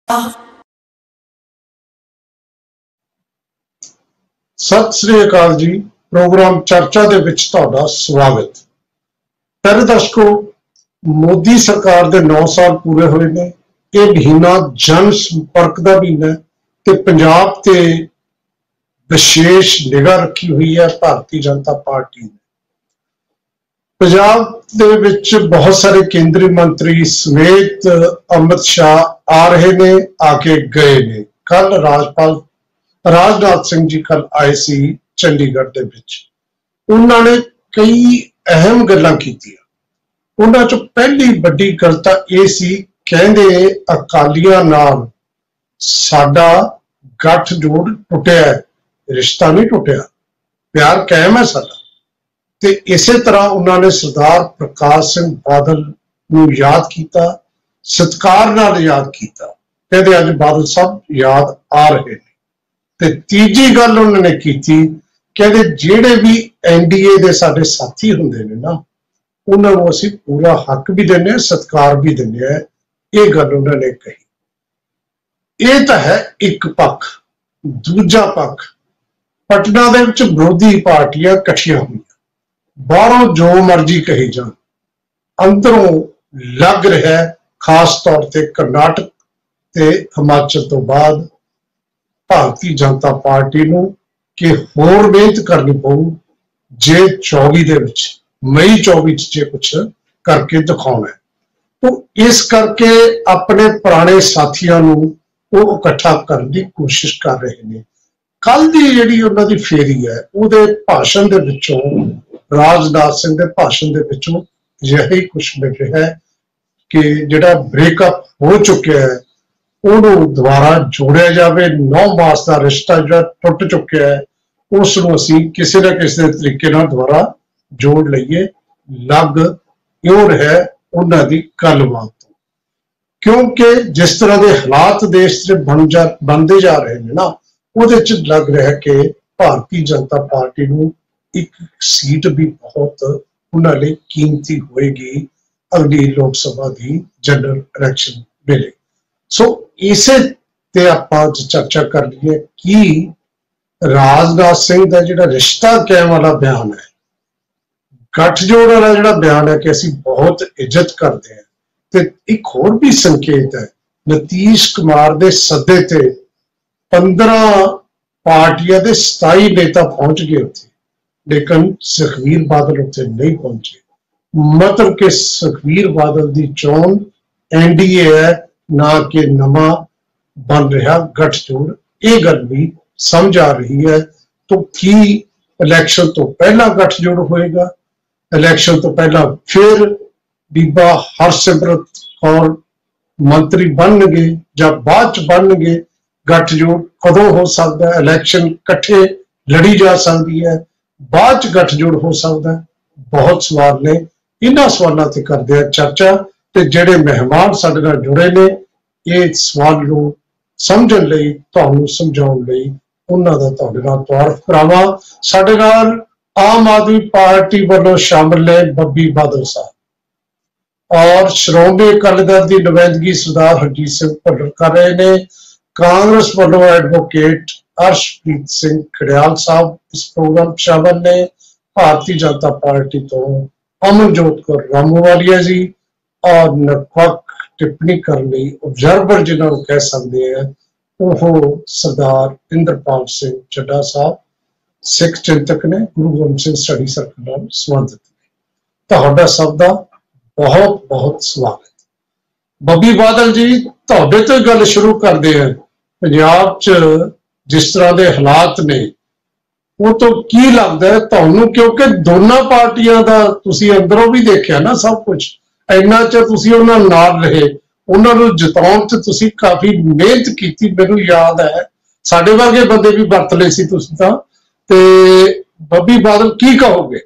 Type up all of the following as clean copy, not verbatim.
सत श्री अकाल जी। प्रोग्राम चर्चा दे विच तुहाडा स्वागत। पहले दर्शकों, मोदी सरकार दे 9 साल पूरे हुए ने। यह महीना जन संपर्क का महीना ते पंजाब ते विशेष निगाह रखी हुई है भारतीय जनता पार्टी ने। पंजाब दे विच बहुत सारे केंद्रीय मंत्री समेत अमित शाह आ रहे ने, आके गए ने। कल राजपाल राजनाथ सिंह जी कल आए सी चंडीगढ़ दे विच। उन्होंने कई अहम गल्लां कीतियां। उन्हां चों पहली वड्डी गल तां इह सी, कहंदे अकालियां नाल साडा गठजोड़ टुटिया है, रिश्ता नहीं टुटिया, प्यार कायम है साडा। ते इसे तरह उन्होंने सरदार प्रकाश सिंह बादल नूं याद किया, सत्कार नाल याद किया। कहते अज बादल साहब याद आ रहे हैं। ते तीजी गल उन्होंने की, कहते जिहड़े भी एनडीए दे साडे साथी हुंदे ने ना, उन्होंने असीं पूरा हक भी देने, सत्कार भी देने। ये गल उन्होंने कही। ये तो है एक पक्ष। दूजा पक्ष, पटना दे विच विरोधी पार्टियां इकट्ठियां हुई, बाहरों जो मर्जी कही जान, अंदरों लग रहा है खास तौर पर कर्नाटक ते हिमाचल तो बाद भारतीय जनता पार्टी नूं कि होर मेहनत करनी पऊ जे 24 दे विच, मई 24 जे कुछ करके दिखाना है। तो इस करके अपने पुराने साथियों नूं वो इकट्ठा करने की कोशिश कर रहे हैं। कल की जिहड़ी उन्हां दी फेरी है, उहदे भाषण दे विचों, राजनाथ सिंह के भाषण के विचों यही कुछ मिल रहा है कि जिहड़ा ब्रेकअप हो चुका है उन्होंने दोबारा जोड़िया जाए। 9 मास का रिश्ता जो टुट चुका है उसनों असीं किसी न किसी तरीके नाल दोबारा जोड़ लईए। लग क्यों है उन्हां दी गलबात तो, क्योंकि जिस तरह के हालात देश से बनते जा रहे हैं ना, उहदे च लग रहा है कि भारतीय जनता पार्टी नूं एक सीट भी बहुत उन्हां लई कीमती होएगी अगली लोक सभा की जनरल इलैक्शन वेले। सो इसे ते आपां चर्चा कर लीए कि राजनाथ सिंह का जिहड़ा रिश्ता कायम वाला बयान है, गठजोड़ वाला जिहड़ा बयान है कि असीं बहुत इज्जत करते हैं, ते एक होर भी संकेत है, नीतीश कुमार दे सदे ते 15 पार्टियां दे 27 नेता पहुंच गए उत्थे, लेकिन सुखबीर बादल उत्थे नहीं पहुंचे। मतलब कि सुखबीर बादल की चोन एनडीए है, ना कि नवा बन रहा गठजोड़। ये गल भी समझ आ रही है। तो की इलैक्शन तो पहला गठजोड़ होएगा, इलैक्शन तो पहला फिर बीबा हरसिमरत कौर मंत्री बनगे या बाद च बनगे, गठजोड़ कदों हो सकता है, इलैक्शन कट्ठे लड़ी जा सकती है, बाद च गठजोड़ हो सकता है। बहुत सवाल ने, इन्हां सवालों ते करदे आ चर्चा। ते जिहड़े मेहमान साडे नाल जुड़े ने, ये सवाल नूं समझण लई, तुहानूं समझाउण लई उन्हां दा तुहाडे नाल तारुफ करावां। साडे नाल आम आदमी पार्टी वालों शामिल ने बब्बी बादल साहब, और श्रोमणी अकाली दल की नुमाइंदगी सरदार हरजीत सिंह भुल्लर कर रहे ने। कांग्रेस वालों एडवोकेट अर्शप्रीत सिंह खड़ियाल साहब इस प्रोग्राम शामिल ने। भारतीय जनता पार्टी तो अमनजोत कौर रामूवालिया जी, और निरपक्ष टिप्पणी करने ऑब्जर्वर जिन्होंने कह सकते हैं वो सरदार इंद्रपाल सिंह चड्ढा साहब, सिख चिंतक ने, गुरु गोबिंद सिंह स्टडी सर्कल नाल संबंधित ने। तुहाडा सब दा बहुत बहुत स्वागत। बब्बी बादल जी, तुहाडे तो गल शुरू करते हैं। पंजाब च जिस तरह के हालात ने, वो तो की लगता है तुहानूं, क्योंकि दोनों पार्टियां दा तुसीं अंदरों भी देखिया ना सब कुछ, इन्ना च तुसीं उन्हां नाल रहे, उन्होंने जिताउण च तुसीं काफी मेहनत की। मैनूं याद है साडे वर्गे बंदे भी वरत लए सी तुसीं तां। ते बब्बी बादल की कहोगे?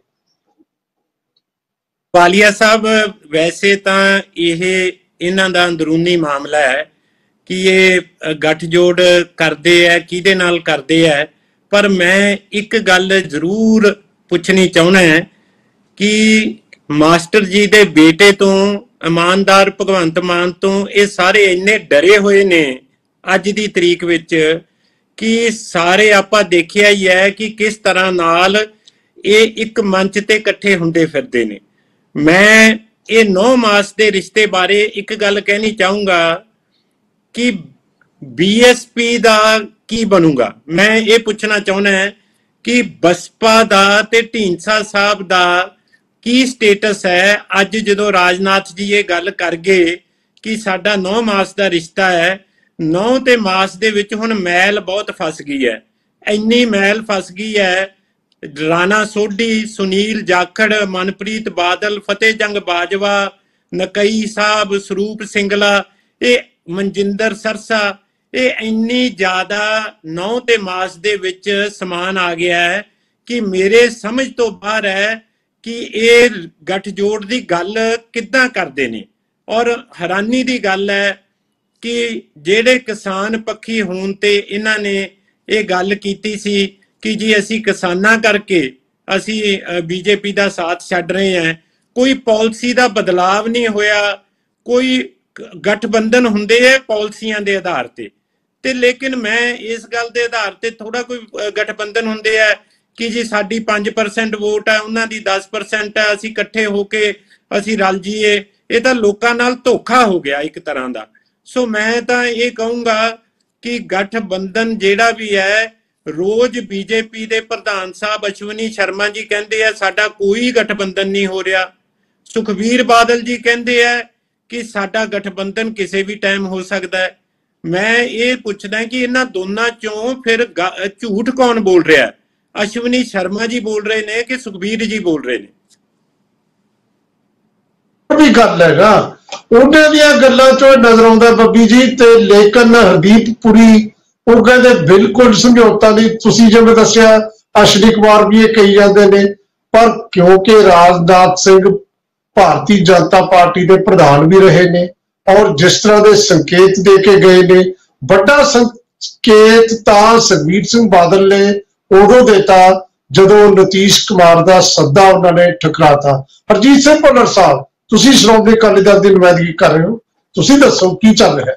वालिया साहब, वैसे तो यह इन्हां दा अंदरूनी मामला है कि ये गठजोड़ करते है, किहदे नाल करते है। पर मैं एक गल जरूर पुछनी चाहुंदा है कि मास्टर जी दे बेटे तो ईमानदार भगवंत मान तो ये सारे इन्ने डरे हुए ने ਅੱਜ ਦੀ ਤਰੀਕ ਵਿੱਚ ਕਿ ਸਾਰੇ ਆਪਾਂ ਦੇਖਿਆ ਹੀ ਹੈ ਕਿ ਕਿਸ ਤਰ੍ਹਾਂ ਨਾਲ ਇਹ ਇੱਕ ਮੰਚ ਤੇ ਇਕੱਠੇ ਹੁੰਦੇ ਫਿਰਦੇ ਨੇ। ਮੈਂ ਇਹ 9 ਮਾਸ ਦੇ ਰਿਸ਼ਤੇ ਬਾਰੇ ਇੱਕ ਗੱਲ ਕਹਿਣੀ ਚਾਹੂੰਗਾ ਕਿ ਬੀਐਸਪੀ ਦਾ ਕੀ ਬਣੂਗਾ। ਮੈਂ ਇਹ ਪੁੱਛਣਾ ਚਾਹੁੰਦਾ ਕਿ ਬਸਪਾ ਦਾ ਤੇ ਢੀਂਡਸਾ ਸਾਹਿਬ ਦਾ ਕੀ ਸਟੇਟਸ ਹੈ। ਅੱਜ ਜਦੋਂ ਰਾਜਨਾਥ ਜੀ ਇਹ ਗੱਲ ਕਰ ਗਏ ਕਿ ਸਾਡਾ 9 ਮਾਸ ਦਾ ਰਿਸ਼ਤਾ ਹੈ, 9 ਤੇ ਮਾਸ ਦੇ ਵਿੱਚ ਹੁਣ ਮੈਲ ਬਹੁਤ ਫਸ ਗਈ ਹੈ। ਇੰਨੀ ਮੈਲ ਫਸ ਗਈ ਹੈ, ਰਾਣਾ ਸੋਢੀ, ਸੁਨੀਲ ਜਾਖੜ, ਮਨਪ੍ਰੀਤ ਬਾਦਲ, ਫਤਿਹ ਜੰਗ ਬਾਜਵਾ, ਨਕਈ ਸਾਹਿਬ, ਸਰੂਪ ਸਿੰਗਲਾ, ਇਹ ਮਨਜਿੰਦਰ ਸਰਸਾ, ਇਹ ਇੰਨੀ ਜ਼ਿਆਦਾ 9 ਤੇ ਮਾਸ ਦੇ ਵਿੱਚ ਸਮਾਨ ਆ ਗਿਆ ਹੈ ਕਿ ਮੇਰੇ ਸਮਝ ਤੋਂ ਬਾਹਰ ਹੈ ਕਿ ਇਹ ਗੱਠਜੋੜ ਦੀ ਗੱਲ ਕਿੱਦਾਂ ਕਰਦੇ ਨੇ। ਔਰ ਹੈਰਾਨੀ ਦੀ ਗੱਲ ਹੈ ਕਿ ਜਿਹੜੇ ਕਿਸਾਨ ਪੱਖੀ ਹੋਣ ਤੇ ਇਹਨਾਂ ਨੇ ਇਹ ਗੱਲ ਕੀਤੀ ਸੀ ਕਿ ਜੀ ਅਸੀਂ ਕਿਸਾਨਾਂ ਕਰਕੇ ਅਸੀਂ ਬੀਜੇਪੀ ਦਾ ਸਾਥ ਛੱਡ ਰਹੇ ਹਾਂ। ਕੋਈ ਪਾਲਿਸੀ ਦਾ ਬਦਲਾਵ ਨਹੀਂ ਹੋਇਆ, ਕੋਈ ਗਠਬੰਧਨ ਹੁੰਦੇ ਹੈ ਪਾਲਿਸੀਆਂ ਦੇ ਆਧਾਰ ਤੇ ਲੇਕਿਨ ਮੈਂ ਇਸ ਗੱਲ ਦੇ ਆਧਾਰ ਤੇ ਥੋੜਾ ਕੋਈ ਗਠਬੰਧਨ ਹੁੰਦੇ ਹੈ ਕਿ ਜੀ ਸਾਡੀ 5% ਵੋਟ ਹੈ, ਉਹਨਾਂ ਦੀ 10% ਹੈ, ਅਸੀਂ ਇਕੱਠੇ ਹੋ ਕੇ ਅਸੀਂ ਰਲ ਜੀਏ। ਇਹ ਤਾਂ ਲੋਕਾਂ ਨਾਲ ਧੋਖਾ ਹੋ ਗਿਆ ਇੱਕ ਤਰ੍ਹਾਂ ਦਾ। ਸੋ ਮੈਂ ਤਾਂ ਇਹ ਕਹੂੰਗਾ ਕਿ ਗਠਬੰਧਨ ਜਿਹੜਾ ਵੀ ਹੈ, ਰੋਜ਼ ਬੀਜੇਪੀ ਦੇ ਪ੍ਰਧਾਨ ਸਾਹਿਬ ਅਸ਼ਵਨੀ ਸ਼ਰਮਾ ਜੀ ਕਹਿੰਦੇ ਆ ਸਾਡਾ ਕੋਈ ਗਠਬੰਧਨ ਨਹੀਂ ਹੋ ਰਿਹਾ। ਸੁਖਬੀਰ ਬਾਦਲ ਜੀ ਕਹਿੰਦੇ ਆ ਕਿ ਸਾਡਾ ਗਠਬੰਧਨ ਕਿਸੇ ਵੀ ਟਾਈਮ ਹੋ ਸਕਦਾ ਹੈ। ਮੈਂ ਇਹ ਪੁੱਛਦਾ ਕਿ ਇਹਨਾਂ ਦੋਨਾਂ ਚੋਂ ਫਿਰ ਝੂਠ ਕੌਣ ਬੋਲ ਰਿਹਾ ਹੈ? ਅਸ਼ਵਨੀ ਸ਼ਰਮਾ ਜੀ ਬੋਲ ਰਹੇ ਨੇ ਕਿ ਸੁਖਬੀਰ ਜੀ ਬੋਲ ਰਹੇ ਨੇ? ਵੀ ਗੱਲ ਹੈਗਾ, ਉਹਨਾਂ ਦੀਆਂ ਗੱਲਾਂ ਚੋਂ ਨਜ਼ਰ ਆਉਂਦਾ ਬੱਬੀ ਜੀ। ਤੇ ਲੇਕਿਨ ਹਰਦੀਪ ਪੁਰੀ ਉਹ ਕਹਿੰਦੇ ਬਿਲਕੁਲ ਸਮਝੌਤਾ ਨਹੀਂ। ਤੁਸੀਂ ਜਿਵੇਂ ਦੱਸਿਆ ਅਸ਼ਵਨੀ ਕੁਮਾਰ ਵੀ ਇਹ ਕਹੀ ਜਾਂਦੇ ਨੇ, ਪਰ ਕਿਉਂਕਿ ਰਾਜਨਾਥ ਸਿੰਘ ਭਾਰਤੀ ਜਨਤਾ ਪਾਰਟੀ ਦੇ ਪ੍ਰਧਾਨ ਵੀ ਰਹੇ ਨੇ ਔਰ ਜਿਸ ਤਰ੍ਹਾਂ ਦੇ ਸੰਕੇਤ ਦੇ ਕੇ ਗਏ ਨੇ, ਵੱਡਾ ਸੰਕੇਤ ਤਾਂ ਸੁਖਬੀਰ ਸਿੰਘ ਬਾਦਲ ਨੇ ਉਦੋਂ ਦਿੱਤਾ ਜਦੋਂ ਨਿਤੀਸ਼ ਕੁਮਾਰ ਦਾ ਸੱਦਾ ਉਹਨਾਂ ਨੇ ਠੁਕਰਾਤਾ। ਹਰਜੀਤ ਸਿੰਘ ਭੁੱਲਰ ਸਾਹਿਬ, ਤੁਸੀਂ ਸ਼੍ਰੋਮਣੀ ਅਕਾਲੀ ਦਲ ਦੀ ਨੁਮਾਇੰਦਗੀ ਕਰ ਰਹੇ ਹੋ, ਤੁਸੀਂ ਦੱਸੋ ਕੀ ਚੱਲ ਰਿਹਾ?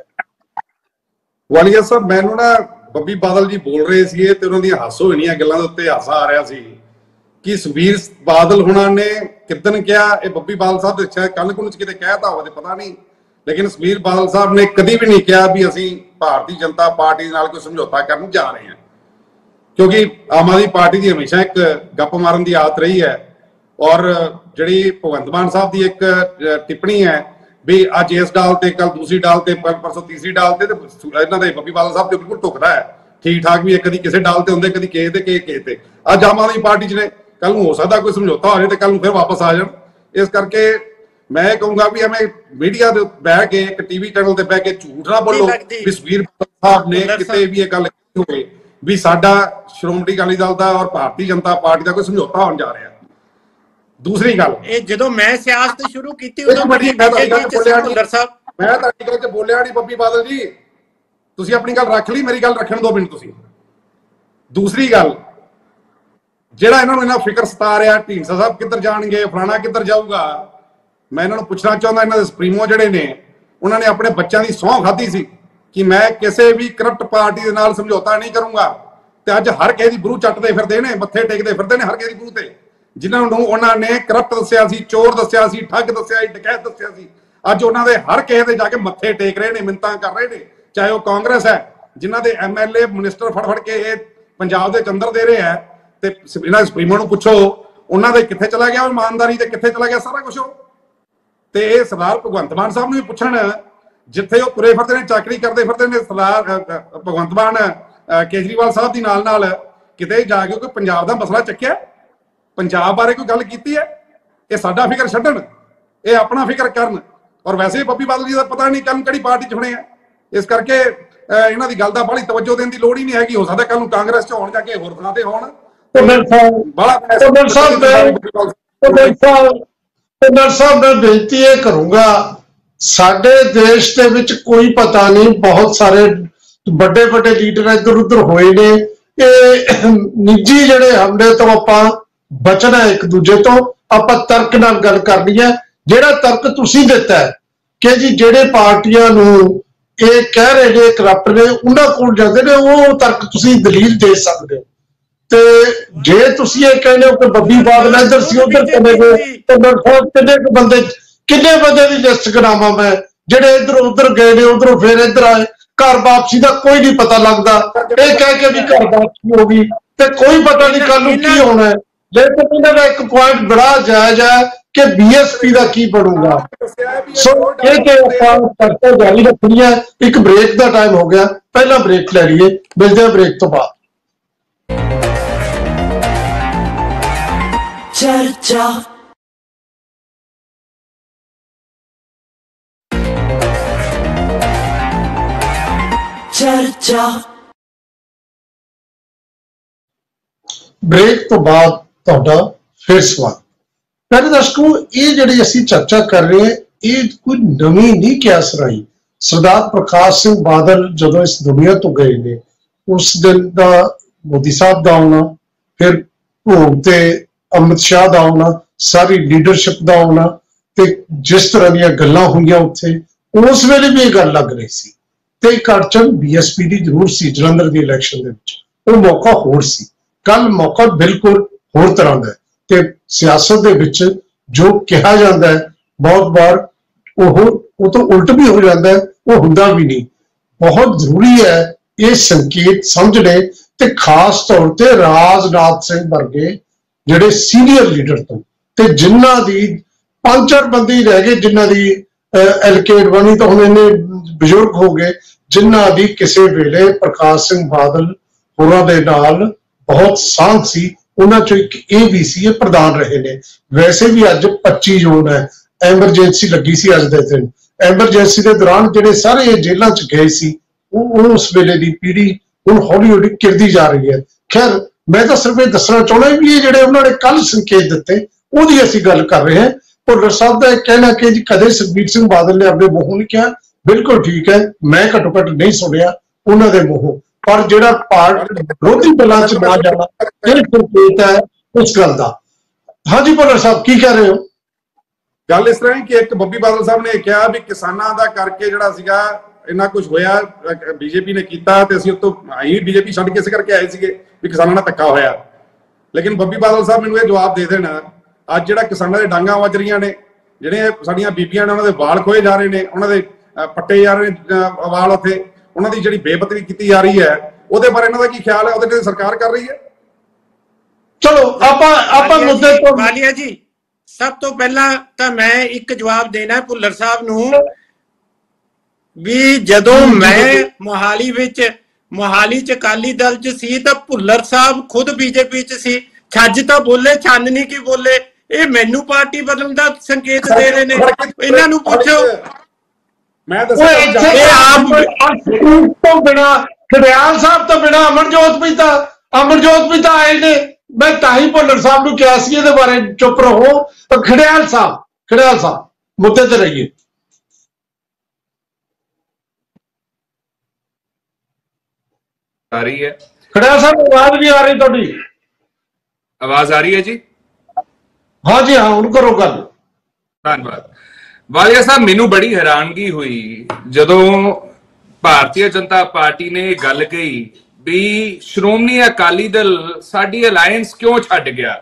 ਵਾਲੀਆ ਸਾਹਿਬ, ਮੈਨੂੰ ਨਾ ਬੱਬੀ ਬਾਦਲ ਜੀ ਬੋਲ ਰਹੇ ਸੀ ਤੇ ਉਹਨਾਂ ਦੀਆਂ ਹਾਸੋ ਹੋਣੀਆਂ ਗੱਲਾਂ ਦੇ ਉੱਤੇ ਹਾਸਾ ਆ ਰਿਹਾ ਸੀ ਕਿ ਸੁਖਬੀਰ ਬਾਦਲ ਹੁਣਾਂ ਨੇ ਕਿਦਨ ਕਿਹਾ, ਇਹ ਬੱਬੀ ਬਾਦਲ ਸਾਹਿਬ ਦੇ ਸ਼ਾਇਦ ਕੱਲ ਕੁਝ ਕਿਤੇ ਕਹਿਤਾ ਹੋਵੇ ਪਤਾ ਨਹੀਂ, ਲੇਕਿਨ ਸੁਖਬੀਰ ਬਾਦਲ ਸਾਹਿਬ ਨੇ ਕਦੀ ਵੀ ਨਹੀਂ ਕਿਹਾ ਵੀ ਅਸੀਂ ਭਾਰਤੀ ਜਨਤਾ ਪਾਰਟੀ ਨਾਲ ਕੋਈ ਸਮਝੌਤਾ ਕਰਨ ਜਾ ਰਹੇ ਹਾਂ। ਕਿਉਂਕਿ ਆਮ ਆਦਮੀ ਪਾਰਟੀ ਦੀ ਹਮੇਸ਼ਾ ਇੱਕ ਗੱਪ ਮਾਰਨ ਦੀ ਆਦਤ ਰਹੀ ਹੈ। ਔਰ ਜਿਹੜੀ ਭਗਵੰਤ ਮਾਨ ਸਾਹਿਬ ਦੀ ਇੱਕ ਟਿੱਪਣੀ ਹੈ ਵੀ ਅੱਜ ਇਸ ਡਾਲ ਤੇ ਕੱਲ ਦੂਸਰੀ ਡਾਲ ਤੇ ਪਰਸੋਂ ਤੀਸਰੀ ਡਾਲ ਤੇ ਇਹਨਾਂ ਦੇ ਬੱਬੀ ਬਾਦਲ ਸਾਹਿਬ ਤੇ ਬਿਲਕੁਲ ਢੁਕਦਾ ਹੈ। ਠੀਕ ਠਾਕ ਵੀ ਕਦੀ ਕਿਸੇ ਡਾਲ ਤੇ ਹੁੰਦੇ, ਕਦੀ ਕਿਸੇ ਤੇ ਅੱਜ ਆਮ ਆਦਮੀ ਪਾਰਟੀ ਚ ਨੇ, ਕੱਲ ਨੂੰ ਹੋ ਸਕਦਾ ਕੋਈ ਸਮਝੌਤਾ ਹੋ ਜਾਏ ਤੇ ਕੱਲ ਨੂੰ ਫਿਰ ਵਾਪਸ ਆ ਜਾਣ। ਇਸ ਕਰਕੇ ਮੈਂ ਕਹੂੰਗਾ ਵੀ ਐਵੇਂ ਮੀਡੀਆ ਦੇ ਬਹਿ ਕੇ ਇੱਕ ਟੀਵੀ ਚੈਨਲ ਤੇ ਬਹਿ ਕੇ ਝੂਠ ਨਾ ਬੋਲੋ ਵੀ ਸੁਖਬੀਰ ਬਾਦਲ ਸਾਹਿਬ ਨੇ ਕਿਤੇ ਵੀ ਇਹ ਗੱਲ ਕੀਤੀ ਹੋਵੇ ਵੀ ਸਾਡਾ ਸ਼੍ਰੋਮਣੀ ਅਕਾਲੀ ਦਲ ਦਾ ਔਰ ਭਾਰਤੀ ਜਨਤਾ ਪਾਰਟੀ ਦਾ ਕੋਈ ਸਮਝੌਤਾ ਹੋਣ ਜਾ ਰਿਹਾ। ਦੂਸਰੀ ਗੱਲ, ਇਹ ਜਦੋਂ ਮੈਂ ਸਿਆਸਤ ਸ਼ੁਰੂ ਕੀਤੀ ਉਦੋਂ ਮੈਂ ਤੁਹਾਡੀ ਗੱਲ ਚ ਬੋਲਿਆ ਨਹੀਂ ਬੱਬੀ ਬਾਦਲ ਜੀ, ਤੁਸੀਂ ਆਪਣੀ ਗੱਲ ਰੱਖ ਲਈ, ਮੇਰੀ ਗੱਲ ਰੱਖਣ ਦਿਓ ਮੈਨੂੰ ਤੁਸੀਂ। ਦੂਸਰੀ ਗੱਲ, ਜਿਹੜਾ ਇਹਨਾਂ ਨੂੰ ਇੰਨਾ ਫਿਕਰ ਸਤਾ ਰਿਹਾ ਢੀਂਡਸਾ ਸਾਹਿਬ ਕਿੱਧਰ ਜਾਣਗੇ, ਫਲਾਣਾ ਕਿੱਧਰ ਜਾਊਗਾ, ਮੈਂ ਇਹਨਾਂ ਨੂੰ ਪੁੱਛਣਾ ਚਾਹੁੰਦਾ, ਇਹਨਾਂ ਦੇ ਸੁਪਰੀਮੋ ਜਿਹੜੇ ਨੇ ਉਹਨਾਂ ਨੇ ਆਪਣੇ ਬੱਚਿਆਂ ਦੀ ਸਹੁੰ ਖਾਧੀ ਸੀ ਕਿ ਮੈਂ ਕਿਸੇ ਵੀ ਕਰਪਟ ਪਾਰਟੀ ਦੇ ਨਾਲ ਸਮਝੌਤਾ ਨਹੀਂ ਕਰੂੰਗਾ, ਤੇ ਅੱਜ ਹਰ ਕਿਸੇ ਦੀ ਬਰੂ ਚੱਟਦੇ ਫਿਰਦੇ ਨੇ, ਮੱਥੇ ਟੇਕਦੇ ਫਿਰਦੇ ਨੇ ਹਰ ਕਿਸੇ ਦੀ ਬਰੂ ਤੇ। ਜਿਨ੍ਹਾਂ ਨੂੰ ਉਹਨਾਂ ਨੇ ਕਰਪਟ ਦੱਸਿਆ ਸੀ, ਚੋਰ ਦੱਸਿਆ ਸੀ, ਠੱਗ ਦੱਸਿਆ ਸੀ, ਡਕੈਤ ਦੱਸਿਆ ਸੀ, ਅੱਜ ਉਹਨਾਂ ਦੇ ਹਰ ਕਿਸੇ ਦੇ ਜਾ ਕੇ ਮੱਥੇ ਟੇਕ ਰਹੇ ਨੇ, ਮਿੰਨਤਾਂ ਕਰ ਰਹੇ ਨੇ। ਚਾਹੇ ਉਹ ਕਾਂਗਰਸ ਹੈ ਜਿਨ੍ਹਾਂ ਦੇ ਐਮਐਲਏ ਮਿਨਿਸਟਰ ਫੜ ਕੇ ਇਹ ਪੰਜਾਬ ਦੇ ਚੰਦਰ ਦੇ ਰਹੇ ਹੈ, ਤੇ ਇਹਨਾਂ ਸੁਪਰੀਮੋ ਨੂੰ ਪੁੱਛੋ ਉਹਨਾਂ ਦੇ ਕਿੱਥੇ ਚਲਾ ਗਿਆ ਇਮਾਨਦਾਰੀ ਤੇ ਕਿੱਥੇ ਚਲਾ ਗਿਆ ਸਾਰਾ ਕੁਝ। ਤੇ ਇਹ ਸਰਦਾਰ ਭਗਵੰਤ ਮਾਨ ਸਾਹਿਬ ਨੂੰ ਵੀ ਪੁੱਛਣ, ਜਿੱਥੇ ਉਹ ਤੁਰੇ ਫਿਰਦੇ ਨੇ, ਚਾਕਰੀ ਕਰਦੇ ਫਿਰਦੇ ਨੇ ਸਰਦਾਰ ਭਗਵੰਤ ਮਾਨ ਕੇਜਰੀਵਾਲ ਸਾਹਿਬ ਦੀ ਨਾਲ ਕਿਤੇ ਜਾ ਕੇ ਕੋਈ ਪੰਜਾਬ ਦਾ ਮਸਲਾ ਚੱਕਿਆ, ਪੰਜਾਬ ਬਾਰੇ ਕੋਈ ਗੱਲ ਕੀਤੀ ਹੈ? ਇਹ ਸਾਡਾ ਫਿਕਰ ਛੱਡਣ, ਇਹ ਆਪਣਾ ਫਿਕਰ ਕਰਨ। ਔਰ ਵੈਸੇ ਬੱਬੀ ਬਾਦਲ ਜੀ ਦਾ ਪਤਾ ਨਹੀਂ ਕੱਲ ਨੂੰ ਕਿਹੜੀ ਪਾਰਟੀ ਚ ਹੋਣੇ ਆ, ਇਸ ਕਰਕੇ ਇਹਨਾਂ ਦੀ ਗੱਲ ਦਾ ਬੜੀ ਤਵੱਜੋ ਦੇਣ ਦੀ ਲੋੜ ਹੀ ਨਹੀਂ ਹੈਗੀ। ਹੋ ਸਕਦਾ ਕੱਲ ਨੂੰ ਕਾਂਗਰਸ ਚ ਹੋਣ, ਜਾ ਕੇ ਹੋਰ ਥਾਂ ਤੇ ਹੋਣ। ਸਾਹਿਬ ਮੈਂ ਬੇਨਤੀ ਇਹ ਕਰੂੰਗਾ, ਸਾਡੇ ਦੇਸ਼ ਦੇ ਵਿੱਚ ਕੋਈ ਪਤਾ ਨਹੀਂ, ਬਹੁਤ ਸਾਰੇ ਵੱਡੇ ਵੱਡੇ ਲੀਡਰ ਇੱਧਰ ਉੱਧਰ ਹੋਏ ਨੇ। ਇਹ ਨਿੱਜੀ ਜਿਹੜੇ ਹਮਲੇ ਤੋਂ ਆਪਾਂ ਬਚਣਾ, ਇੱਕ ਦੂਜੇ ਤੋਂ ਆਪਾਂ ਤਰਕ ਨਾਲ ਗੱਲ ਕਰਨੀ ਹੈ। ਜਿਹੜਾ ਤਰਕ ਤੁਸੀਂ ਦਿੱਤਾ ਹੈ ਕਿ ਜੀ ਜਿਹੜੇ ਪਾਰਟੀਆਂ ਨੂੰ ਇਹ ਕਹਿ ਰਹੇ ਨੇ ਕਰਪਟ ਨੇ, ਉਹਨਾਂ ਕੋਲ ਜਾਂਦੇ ਨੇ, ਉਹ ਤੱਕ ਤੁਸੀਂ ਦਲੀਲ ਦੇ ਸਕਦੇ ਹੋ। ਤੇ ਜੇ ਤੁਸੀਂ ਇਹ ਕਹਿੰਦੇ ਹੋ ਕਿ ਬੱਬੀ ਬਾਦਲ ਇੱਧਰ ਸੀ ਉੱਧਰ ਚਲੇ ਗਏ, ਕਿੰਨੇ ਬੰਦੇ ਦੀ ਲਿਸਟ ਕਰਾਵਾਂ ਮੈਂ ਜਿਹੜੇ ਇੱਧਰ ਉੱਧਰ ਗਏ ਨੇ, ਉੱਧਰੋਂ ਫਿਰ ਇੱਧਰ ਆਏ। ਘਰ ਵਾਪਸੀ ਦਾ ਕੋਈ ਨਹੀਂ ਪਤਾ ਲੱਗਦਾ, ਇਹ ਕਹਿ ਕੇ ਵੀ ਘਰ ਵਾਪਸੀ ਹੋ ਗਈ ਤੇ ਕੋਈ ਪਤਾ ਨਹੀਂ ਕੱਲ ਨੂੰ ਕੀ ਹੋਣਾ ਹੈ। ਲੇਕਿਨ ਇਹਨਾਂ ਦਾ ਇੱਕ ਪੁਆਇੰਟ ਬੜਾ ਜਾਇਜ਼ ਹੈ ਕਿ ਬੀਐਸਪੀ ਦਾ ਕੀ ਬਣੂਗਾ। ਸੋ ਇਹ ਤੇ ਆਪਾਂ ਚਰਚਾ ਜਾਰੀ ਰੱਖਣੀ ਹੈ। ਇੱਕ ਬ੍ਰੇਕ ਦਾ ਟਾਈਮ ਹੋ ਗਿਆ, ਪਹਿਲਾਂ ਬ੍ਰੇਕ ਲੈ ਲਈਏ, ਮਿਲਦੇ ਹਾਂ ਬ੍ਰੇਕ ਤੋਂ ਬਾਅਦ। ਚਰਚਾ ਚਰਚਾ ਬ੍ਰੇਕ ਤੋਂ ਬਾਅਦ ਤੁਹਾਡਾ ਫਿਰ ਸਵਾਗਤ। ਪਿਆਰੇ ਦਰਸ਼ਕੋ, ਇਹ ਜਿਹੜੀ ਅਸੀਂ ਚਰਚਾ ਕਰ ਰਹੇ ਹਾਂ ਇਹ ਕੋਈ ਨਵੀਂ ਨਹੀਂ ਕਿਆਸ ਰਾਈ। ਸਰਦਾਰ ਪ੍ਰਕਾਸ਼ ਸਿੰਘ ਬਾਦਲ ਜਦੋਂ ਇਸ ਦੁਨੀਆ ਤੋਂ ਗਏ ਨੇ, ਉਸ ਦਿਨ ਦਾ ਮੋਦੀ ਸਾਹਿਬ ਦਾ ਆਉਣਾ, ਫਿਰ ਭੋਗ ਤੇ ਅਮਿਤ ਸ਼ਾਹ ਦਾ ਆਉਣਾ, ਸਾਰੀ ਲੀਡਰਸ਼ਿਪ ਦਾ ਆਉਣਾ, ਤੇ ਜਿਸ ਤਰ੍ਹਾਂ ਦੀਆਂ ਗੱਲਾਂ ਹੋਈਆਂ ਉੱਥੇ, ਉਸ ਵੇਲੇ ਵੀ ਇਹ ਗੱਲ ਲੱਗ ਰਹੀ ਸੀ। ਤੇ ਇੱਕ ਅੜਚਨ ਬੀਐਸਪੀ ਦੀ ਜ਼ਰੂਰ ਸੀ ਜਲੰਧਰ ਦੀ ਇਲੈਕਸ਼ਨ ਦੇ ਵਿੱਚ, ਉਹ ਮੌਕਾ ਹੋਰ ਸੀ। ਕੱਲ ਮੌਕਾ ਬਿਲਕੁਲ ਹੋਰ ਤਰ੍ਹਾਂ ਦਾ ਹੈ ਤੇ ਸਿਆਸਤ ਦੇ ਵਿੱਚ ਜੋ ਕਿਹਾ ਜਾਂਦਾ ਹੈ ਬਹੁਤ ਵਾਰ ਉਹ ਤੋਂ ਉਲਟ ਵੀ ਹੋ ਜਾਂਦਾ ਹੈ, ਉਹ ਹੁੰਦਾ ਵੀ ਨਹੀਂ। ਬਹੁਤ ਜ਼ਰੂਰੀ ਹੈ ਇਹ ਸੰਕੇਤ ਸਮਝਣੇ, ਤੇ ਖਾਸ ਤੌਰ ਤੇ ਰਾਜਨਾਥ ਸਿੰਘ ਵਰਗੇ ਜਿਹੜੇ ਸੀਨੀਅਰ ਲੀਡਰ ਤੋਂ, ਤੇ ਜਿਨ੍ਹਾਂ ਦੀ 5-4 ਬੰਦੇ ਹੀ ਰਹਿ ਗਏ ਜਿਨ੍ਹਾਂ ਦੀ ਐਲਕੇ ਅਡਵਾਨੀ ਤਾਂ ਹੁਣ ਇੰਨੇ ਬਜ਼ੁਰਗ ਹੋ ਗਏ, ਜਿਨ੍ਹਾਂ ਦੀ ਕਿਸੇ ਵੇਲੇ ਪ੍ਰਕਾਸ਼ ਸਿੰਘ ਬਾਦਲ ਹੋਰਾਂ ਦੇ ਨਾਲ ਬਹੁਤ ਸਾਂਝ ਸੀ। ਉਹਨਾਂ ਚੋਂ ਇੱਕ ਇਹ ਵੀ ਸੀ, ਇਹ ਪ੍ਰਧਾਨ ਰਹੇ ਨੇ। ਵੈਸੇ ਵੀ ਅੱਜ 25 ਜੂਨ ਹੈ, ਐਮਰਜੈਂਸੀ ਲੱਗੀ ਸੀ ਅੱਜ ਦੇ ਦਿਨ। ਐਮਰਜੈਂਸੀ ਦੇ ਦੌਰਾਨ ਜਿਹੜੇ ਸਾਰੇ ਜੇਲ੍ਹਾਂ 'ਚ ਗਏ ਸੀ, ਉਹ ਉਸ ਵੇਲੇ ਦੀ ਪੀੜ੍ਹੀ ਹੁਣ ਹੌਲੀ ਹੌਲੀ ਕਿਰਦੀ ਜਾ ਰਹੀ ਹੈ। ਖੈਰ, ਮੈਂ ਤਾਂ ਸਿਰਫ ਇਹ ਦੱਸਣਾ ਚਾਹੁੰਦਾ ਵੀ ਇਹ ਜਿਹੜੇ ਉਹਨਾਂ ਨੇ ਕੱਲ ਸੰਕੇਤ ਦਿੱਤੇ ਉਹਦੀ ਅਸੀਂ ਗੱਲ ਕਰ ਰਹੇ ਹਾਂ। ਭੁੱਲਰ ਸਾਹਿਬ ਦਾ ਇਹ ਕਹਿਣਾ ਕਿ ਜੀ ਕਦੇ ਸੁਖਬੀਰ ਸਿੰਘ ਬਾਦਲ ਨੇ ਆਪਣੇ ਮੂੰਹੋਂ ਨਹੀਂ ਕਿਹਾ, ਬਿਲਕੁਲ ਠੀਕ ਹੈ, ਮੈਂ ਘੱਟੋ ਘੱਟ ਨਹੀਂ ਸੁਣਿਆ ਉਹਨਾਂ ਦੇ ਮੂੰਹੋਂ। ਪਰ ਜਿਹੜਾ ਪਾਰਟ ਵਿਰੋਧੀ ਦਲਾਂ 'ਚ ਨਾ ਜਾਣਾ, ਇਹ ਸੰਕੇਤ ਹੈ ਉਸ ਗੱਲ ਦਾ। ਹਾਂਜੀ ਭੁੱਲਰ ਸਾਹਿਬ, ਕੀ ਕਹਿ ਰਹੇ ਹੋ? ਗੱਲ ਇਸ ਤਰ੍ਹਾਂ ਹੈ ਕਿ ਇੱਕ ਬੱਬੀ ਬਾਦਲ ਸਾਹਿਬ ਨੇ ਕਿਹਾ ਵੀ ਕਿਸਾਨਾਂ ਦਾ ਕਰਕੇ ਜਿਹੜਾ ਸੀਗਾ ਇੰਨਾ ਕੁਝ ਹੋਇਆ, ਬੀਜੇਪੀ ਨੇ ਕੀਤਾ, ਤੇ ਅਸੀਂ ਉਤੋਂ ਅਸੀਂ ਬੀਜੇਪੀ ਛੱਡ ਕੇ ਇਸੇ ਕਰਕੇ ਆਏ ਸੀਗੇ ਵੀ ਕਿਸਾਨਾਂ ਨਾਲ ਧੱਕਾ ਹੋਇਆ। ਲੇਕਿਨ ਬੱਬੀ ਬਾਦਲ ਸਾਹਿਬ ਮੈਨੂੰ ਇਹ ਜਵਾਬ ਦੇ ਦੇਣ, ਅੱਜ ਜਿਹੜਾ ਕਿਸਾਨਾਂ ਦੇ ਡਾਂਗਾਂ ਵੱਜ ਰਹੀਆਂ ਨੇ, ਜਿਹੜੇ ਸਾਡੀਆਂ ਬੀਬੀਆਂ ਨੇ ਉਹਨਾਂ ਦੇ ਵਾਲ ਖੋਏ ਜਾ ਰਹੇ ਨੇ, ਉਹਨਾਂ ਦੇ ਪੱਟੇ ਜਾ ਰਹੇ ਨੇ ਵਾਲ, ਉੱਥੇ ਉਹਨਾਂ ਦੀ ਜਿਹੜੀ ਬੇਪਤਰੀ ਕੀਤੀ ਜਾ ਰਹੀ ਹੈ, ਉਹਦੇ ਬਾਰੇ ਇਹਨਾਂ ਦਾ ਕੀ ਖਿਆਲ ਹੈ? ਉਹਦੇ ਤੇ ਸਰਕਾਰ ਕਰ ਰਹੀ ਹੈ। ਚਲੋ ਆਪਾਂ ਮੁੱਦੇ ਤੋਂ ਵਾਲੀਆ ਜੀ, ਸਭ ਤੋਂ ਪਹਿਲਾਂ ਤਾਂ ਮੈਂ ਇੱਕ ਜਵਾਬ ਦੇਣਾ ਭੁੱਲਰ ਸਾਹਿਬ ਨੂੰ ਵੀ ਜਦੋਂ ਮੈਂ ਮੋਹਾਲੀ 'ਚ ਅਕਾਲੀ ਦਲ 'ਚ ਸੀ ਤਾਂ ਭੁੱਲਰ ਸਾਹਿਬ ਖੁਦ ਬੀਜੇਪੀ 'ਚ ਸੀ। ਛੱਜ ਤਾਂ ਬੋਲੇ, ਛੰਨ ਨਹੀਂ ਕੀ ਬੋਲੇ। ਇਹ ਮੈਨੂੰ ਪਾਰਟੀ ਬਦਲਣ ਦਾ ਸੰਕੇਤ ਦੇ ਰਹੇ ਨੇ, ਇਹਨਾਂ ਨੂੰ ਪੁੱਛੋ। ਮੈਂ ਤੋਂ ਬਿਨਾ ਖੜਿਆਲ ਸਾਹਿਬ ਤੋਂ ਬਿਨਾ ਅਮਰਜੋਤ ਪਿਤਾ ਆਏ ਨੇ। ਮੈਂ ਤਾਂ ਹੀ ਭੁੱਲਰ ਸਾਹਿਬ ਨੂੰ ਕਿਹਾ ਸੀ ਇਹਦੇ ਬਾਰੇ ਚੁੱਪ ਰਹੋ। ਖੜਿਆਲ ਸਾਹਿਬ ਮੁੱਦੇ ਤੇ ਰਹੀਏ। ਆ ਰਹੀ ਹੈ ਖੜਿਆਲ ਸਾਹਿਬ, ਆਵਾਜ਼ ਨਹੀਂ ਆ ਰਹੀ ਤੁਹਾਡੀ। ਆਵਾਜ਼ ਆ ਰਹੀ ਹੈ ਜੀ? ਹਾਂ ਜੀ ਹਾਂ, ਹੁਣ ਕਰੋ ਗੱਲ। ਧੰਨਵਾਦ। ਵਾਲੀਆ ਸਾਹਿਬ, ਮੈਨੂੰ ਬੜੀ ਹੈਰਾਨਗੀ ਹੋਈ ਜਦੋਂ ਭਾਰਤੀ ਜਨਤਾ ਪਾਰਟੀ ਨੇ ਇਹ ਗੱਲ ਕਹੀ ਵੀ ਸ਼੍ਰੋਮਣੀ ਅਕਾਲੀ ਦਲ ਸਾਡੀ ਅਲਾਇੰਸ ਕਿਉਂ ਛੱਡ ਗਿਆ,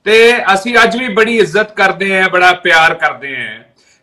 ਤੇ ਅਸੀਂ ਅੱਜ ਵੀ ਬੜੀ ਇੱਜ਼ਤ ਕਰਦੇ ਆਂ, ਬੜਾ ਪਿਆਰ ਕਰਦੇ ਆਂ।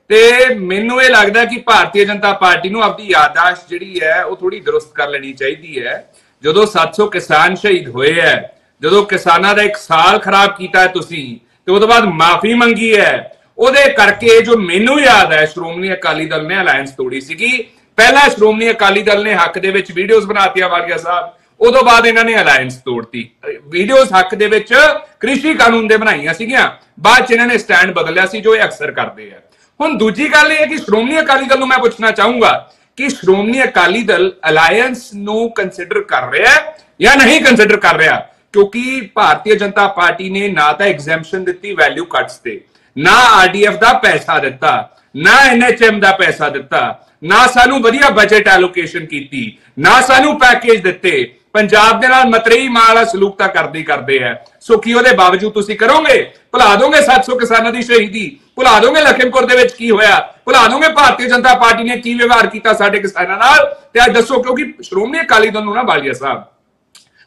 ਤੇ ਮੈਨੂੰ ਇਹ ਲੱਗਦਾ ਕਿ ਭਾਰਤੀ ਜਨਤਾ ਪਾਰਟੀ ਨੂੰ ਆਪਣੀ ਯਾਦਾਸ਼ਤ ਜਿਹੜੀ ਹੈ ਉਹ ਥੋੜੀ ਦਰੁਸਤ ਕਰ ਲੈਣੀ ਚਾਹੀਦੀ ਹੈ। ਜਦੋਂ 700 ਕਿਸਾਨ ਸ਼ਹੀਦ ਹੋਏ ਹੈ, ਜਦੋਂ ਕਿਸਾਨਾਂ ਦਾ 1 ਸਾਲ ਖਰਾਬ ਕੀਤਾ ਤੁਸੀਂ, ਤੇ ਉਹਦੇ ਬਾਅਦ ਮਾਫੀ ਮੰਗੀ ਹੈ, ਉਹਦੇ ਕਰਕੇ ਜੋ ਮੈਨੂੰ ਯਾਦ ਹੈ ਸ਼੍ਰੋਮਣੀ ਅਕਾਲੀ ਦਲ ਨੇ ਅਲਾਇੰਸ ਤੋੜੀ ਸੀਗੀ। ਪਹਿਲਾਂ ਸ਼੍ਰੋਮਣੀ ਅਕਾਲੀ ਦਲ ਨੇ ਹੱਕ ਦੇ ਵਿੱਚ ਵੀਡੀਓਜ਼ ਬਣਾਤੀਆਂ ਵਾਲੀਆ ਸਾਹਿਬ, ਉਦੋਂ ਬਾਅਦ ਇਹਨਾਂ ਨੇ ਅਲਾਇੰਸ ਤੋੜਤੀ। ਵੀਡੀਓਜ਼ ਹੱਕ ਦੇ ਵਿੱਚ ਕ੍ਰਿਸ਼ੀ ਕਾਨੂੰਨ ਦੇ ਬਣਾਈਆਂ ਸੀਗੀਆਂ, ਬਾਅਦ ਚ ਇਹਨਾਂ ਨੇ ਸਟੈਂਡ ਬਦਲਿਆ ਸੀ, ਜੋ ਇਹ ਅਕਸਰ ਕਰਦੇ ਆ। ਹੁਣ ਦੂਜੀ ਗੱਲ ਇਹ ਹੈ ਕਿ ਸ਼੍ਰੋਮਣੀ ਅਕਾਲੀ ਦਲ ਨੂੰ ਮੈਂ ਪੁੱਛਣਾ ਚਾਹੂੰਗਾ ਕਿ ਸ਼੍ਰੋਮਣੀ ਅਕਾਲੀ ਦਲ ਅਲਾਇੰਸ ਨੂੰ ਕੰਸੀਡਰ ਕਰ ਰਿਹਾ ਹੈ ਜਾਂ ਨਹੀਂ ਕੰਸੀਡਰ ਕਰ ਰਿਹਾ, ਕਿਉਂਕਿ ਭਾਰਤੀ ਜਨਤਾ ਪਾਰਟੀ ਨੇ ਨਾ ਤਾਂ ਐਗਜ਼ੈਂਪਸ਼ਨ ਦਿੱਤੀ ਵੈਲਿਊ ਕੱਟਸ ਤੇ, ਨਾ ਆਰਡੀਐਫ ਦਾ ਪੈਸਾ ਦਿੱਤਾ, ਨਾ ਐਨਐਚਐਮ ਦਾ ਪੈਸਾ ਦਿੱਤਾ, ਨਾ ਸਾਨੂੰ ਵਧੀਆ ਬਜਟ ਐਲੋਕੇਸ਼ਨ ਕੀਤੀ, ਨਾ ਸਾਨੂੰ ਪੈਕੇਜ ਦਿੱਤੇ। ਪੰਜਾਬ ਦੇ ਨਾਲ ਮਤਰੇਈ ਮਾਂ ਵਾਲਾ ਸਲੂਕ ਤਾਂ ਕਰਦੇ ਆ। ਸੋ ਕੀ ਉਹਦੇ ਬਾਵਜੂਦ ਤੁਸੀਂ ਕਰੋਗੇ, ਭੁਲਾ ਦੋਗੇ 700 ਕਿਸਾਨਾਂ ਦੀ ਸ਼ਹੀਦੀ? ਭੁਲਾ ਦੋਗੇ ਲਖੀਮਪੁਰ ਦੇ ਵਿੱਚ ਕੀ ਹੋਇਆ, ਭੁਲਾ ਦੋਗੇ ਭਾਰਤੀ ਜਨਤਾ ਪਾਰਟੀ ਨੇ ਕੀ ਵਿਵਹਾਰ ਕੀਤਾ ਸਾਡੇ ਕਿਸਾਨਾਂ ਨਾਲ। ਤੇ ਅੱਜ ਦੱਸੋ, ਕਿਉਂਕਿ ਸ਼੍ਰੋਮਣੀ ਅਕਾਲੀ ਦਲ ਨੂੰ ਨਾ ਬਾਲੀਆ ਸਾਹਿਬ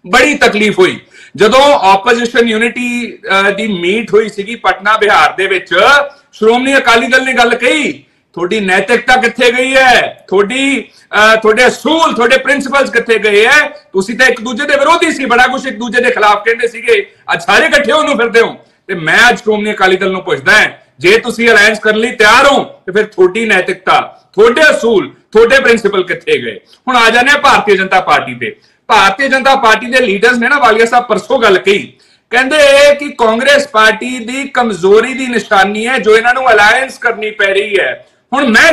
ਬੜੀ ਤਕਲੀਫ ਹੋਈ ਜਦੋਂ ਆਪੋਜੀਸ਼ਨ ਯੂਨਿਟੀ ਦੀ ਮੀਟ ਹੋਈ ਸੀਗੀ ਪਟਨਾ ਬਿਹਾਰ ਦੇ ਵਿੱਚ। ਸ਼੍ਰੋਮਣੀ ਅਕਾਲੀ ਦਲ ਨੇ ਗੱਲ ਕਹੀ, ਤੁਹਾਡੀ ਨੈਤਿਕਤਾ ਕਿੱਥੇ ਗਈ ਹੈ, ਤੁਹਾਡੇ ਅਸੂਲ, ਤੁਹਾਡੇ ਪ੍ਰਿੰਸੀਪਲਸ ਕਿੱਥੇ ਗਏ ਹੈ? ਤੁਸੀਂ ਤਾਂ ਇੱਕ ਦੂਜੇ ਦੇ ਵਿਰੋਧੀ ਸੀ, ਬੜਾ ਕੁਝ ਇੱਕ ਦੂਜੇ ਦੇ ਖਿਲਾਫ ਕਹਿੰਦੇ ਸੀਗੇ, ਅੱਜ ਸਾਰੇ ਇਕੱਠੇ ਹੋਣ ਨੂੰ ਫਿਰਦੇ ਹੋ। ਤੇ ਮੈਂ ਅੱਜ ਸ਼੍ਰੋਮਣੀ ਅਕਾਲੀ ਦਲ ਨੂੰ ਪੁੱਛਦਾ ਹਾਂ, ਜੇ ਤੁਸੀਂ ਅਲਾਈਅੰਸ ਕਰਨ ਲਈ ਤਿਆਰ ਹੋ ਤੇ ਫਿਰ ਤੁਹਾਡੀ ਨੈਤਿਕਤਾ, ਤੁਹਾਡੇ ਅਸੂਲ, ਤੁਹਾਡੇ ਪ੍ਰਿੰਸੀਪਲ ਕਿੱਥੇ ਗਏ? ਹੁਣ ਆ ਜਾਂਦੇ ਆ ਭਾਰਤੀ ਜਨਤਾ ਪਾਰਟੀ ਤੇ। ਭਾਰਤੀ ਜਨਤਾ ਪਾਰਟੀ ਦੇ ਲੀਡਰਸ ਨੇ ਨਾ ਵਾਲੀਆ ਸਾਹਿਬ ਪਰਸੋਂ ਗੱਲ ਕਹੀ, ਕਹਿੰਦੇ ਕਿ ਕਾਂਗਰਸ ਪਾਰਟੀ ਦੀ ਕਮਜ਼ੋਰੀ ਦੀ ਨਿਸ਼ਾਨੀ ਹੈ ਜੋ ਇਹਨਾਂ ਨੂੰ ਅਲਾਈਅੰਸ ਕਰਨੀ ਪੈ ਰਹੀ ਹੈ। ਹੁਣ ਮੈਂ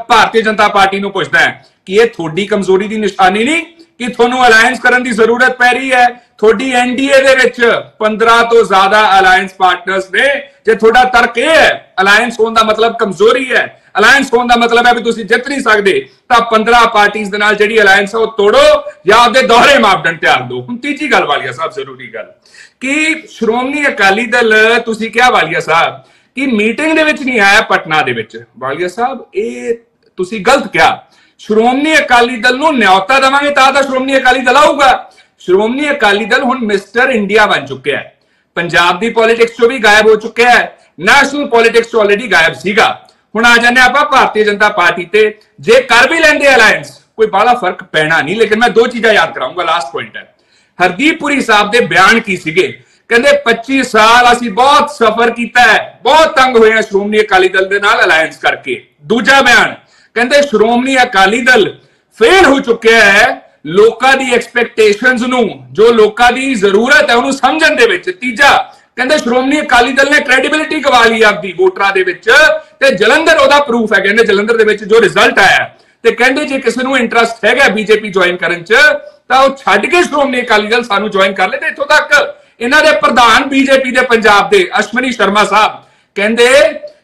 ਭਾਰਤੀ ਜਨਤਾ ਪਾਰਟੀ ਨੂੰ ਪੁੱਛਦਾ ਹਾਂ ਕਿ ਇਹ ਤੁਹਾਡੀ ਕਮਜ਼ੋਰੀ ਦੀ ਨਿਸ਼ਾਨੀ ਨਹੀਂ ਕਿ ਤੁਹਾਨੂੰ ਅਲਾਈਅੰਸ ਕਰਨ ਦੀ ਜ਼ਰੂਰਤ ਪੈ ਰਹੀ ਹੈ? ਤੁਹਾਡੀ ਐਨਡੀਏ ਦੇ ਵਿੱਚ 15 ਤੋਂ ਜ਼ਿਆਦਾ ਅਲਾਈਅੰਸ ਪਾਰਟਨਰਸ ਨੇ। ਜੇ ਤੁਹਾਡਾ ਤਰਕ ਇਹ ਹੈ ਅਲਾਈਅੰਸ ਹੋਣ ਦਾ ਮਤਲਬ ਕਮਜ਼ੋਰੀ ਹੈ, ਅਲਾਈਅੰਸ ਹੋਣ ਦਾ ਮਤਲਬ ਹੈ ਵੀ ਤੁਸੀਂ ਜਿੱਤ ਨਹੀਂ ਸਕਦੇ, ਤਾਂ 15 ਪਾਰਟੀਆਂ ਦੇ ਨਾਲ ਜਿਹੜੀ ਅਲਾਈਅੰਸ ਹੈ ਉਹ ਤੋੜੋ ਜਾਂ ਆਪਦੇ ਦੋਹਰੇ ਮਾਪਦੰਡ ਤਿਆਰ ਦਿਓ। ਹੁਣ ਤੀਜੀ ਗੱਲ ਵਾਲੀਆ ਸਾਹਿਬ, ਜ਼ਰੂਰੀ ਗੱਲ ਕਿ ਸ਼੍ਰੋਮਣੀ ਅਕਾਲੀ ਦਲ, ਤੁਸੀਂ ਕਿਹਾ ਵਾਲੀਆ ਸਾਹਿਬ ਕਿ ਮੀਟਿੰਗ ਦੇ ਵਿੱਚ ਨਹੀਂ ਆਇਆ ਪਟਨਾ ਦੇ ਵਿੱਚ। ਵਾਲੀਆ ਸਾਹਿਬ ਇਹ ਤੁਸੀਂ ਗਲਤ ਕਿਹਾ। ਸ਼੍ਰੋਮਣੀ ਅਕਾਲੀ ਦਲ ਨੂੰ ਨਿਯੋਤਾ ਦੇਵਾਂਗੇ ਤਾਂ ਸ਼੍ਰੋਮਣੀ ਅਕਾਲੀ ਦਲ ਆਊਗਾ। ਸ਼੍ਰੋਮਣੀ ਅਕਾਲੀ ਦਲ ਹੁਣ ਮਿਸਟਰ ਇੰਡੀਆ ਬਣ ਚੁੱਕਿਆ ਹੈ, ਪੰਜਾਬ ਦੀ ਪੋਲਿਟਿਕਸ ਚੋਂ ਵੀ ਗਾਇਬ ਹੋ ਚੁੱਕਿਆ ਹੈ, ਨੈਸ਼ਨਲ ਪੋਲਿਟਿਕਸ ਚੋਂ ਆਲਰੇਡੀ ਗਾਇਬ ਸੀਗਾ। ਹੁਣ ਆ ਜਾਂਦੇ ਆਪਾਂ ਭਾਰਤੀ ਜਨਤਾ ਪਾਰਟੀ ਤੇ। ਜੇ ਕਰ ਵੀ ਲੈਂਦੇ ਅਲਾਈਅੰਸ ਕੋਈ ਬੜਾ ਫਰਕ ਪੈਣਾ ਨਹੀਂ, ਲੇਕਿਨ ਮੈਂ ਦੋ ਚੀਜ਼ਾਂ ਯਾਦ ਕਰਾਉਂਗਾ। ਲਾਸਟ ਪੁਆਇੰਟ ਹੈ, ਹਰਦੀਪ ਪੁਰੀ ਸਾਹਿਬ ਦੇ ਬਿਆਨ ਕੀ ਸੀਗੇ? ਕਹਿੰਦੇ 25 ਸਾਲ ਅਸੀਂ ਬਹੁਤ ਸਫਰ ਕੀਤਾ ਹੈ, ਬਹੁਤ ਤੰਗ ਹੋਏ ਹਾਂ ਸ਼੍ਰੋਮਣੀ ਅਕਾਲੀ ਦਲ ਦੇ ਨਾਲ ਅਲਾਈਅੰਸ ਕਰਕੇ। ਦੂਜਾ ਬਿਆਨ ਕਹਿੰਦੇ ਸ਼੍ਰੋਮਣੀ ਅਕਾਲੀ ਦਲ ਫੇਲ ਹੋ ਚੁੱਕਿਆ ਹੈ ਲੋਕਾਂ ਦੀ ਐਕਸਪੈਕਟੇਸ਼ਨਸ ਨੂੰ, ਜੋ ਲੋਕਾਂ ਦੀ ਜ਼ਰੂਰਤ ਹੈ ਉਹਨੂੰ ਸਮਝਣ ਦੇ ਵਿੱਚ। ਤੀਜਾ ਕਹਿੰਦੇ ਸ਼੍ਰੋਮਣੀ ਅਕਾਲੀ ਦਲ ਨੇ ਕ੍ਰੈਡੀਬਿਲਿਟੀ ਗਵਾ ਲਈ ਆਪਦੀ ਵੋਟਰਾਂ ਦੇ ਵਿੱਚ, ਤੇ ਜਲੰਧਰ ਉਹਦਾ ਪ੍ਰੂਫ ਹੈ। ਕਹਿੰਦੇ ਜਲੰਧਰ ਦੇ ਵਿੱਚ ਜੋ ਰਿਜ਼ਲਟ ਆਇਆ, ਤੇ ਕਹਿੰਦੇ ਜੇ ਕਿਸੇ ਨੂੰ ਇੰਟਰਸਟ ਹੈਗਾ ਬੀਜੇਪੀ ਜੁਆਇਨ ਕਰਨ ਚ ਤਾਂ ਉਹ ਛੱਡ ਕੇ ਸ਼੍ਰੋਮਣੀ ਅਕਾਲੀ ਦਲ ਸਾਨੂੰ ਜੁਆਇਨ ਕਰ ਲੈ। ਤੇ ਇੱਥੋਂ ਤੱਕ ਇਹਨਾਂ ਦੇ ਪ੍ਰਧਾਨ ਬੀਜੇਪੀ ਦੇ ਪੰਜਾਬ ਦੇ ਅਸ਼ਵਨੀ ਸ਼ਰਮਾ ਸਾਹਿਬ ਕਹਿੰਦੇ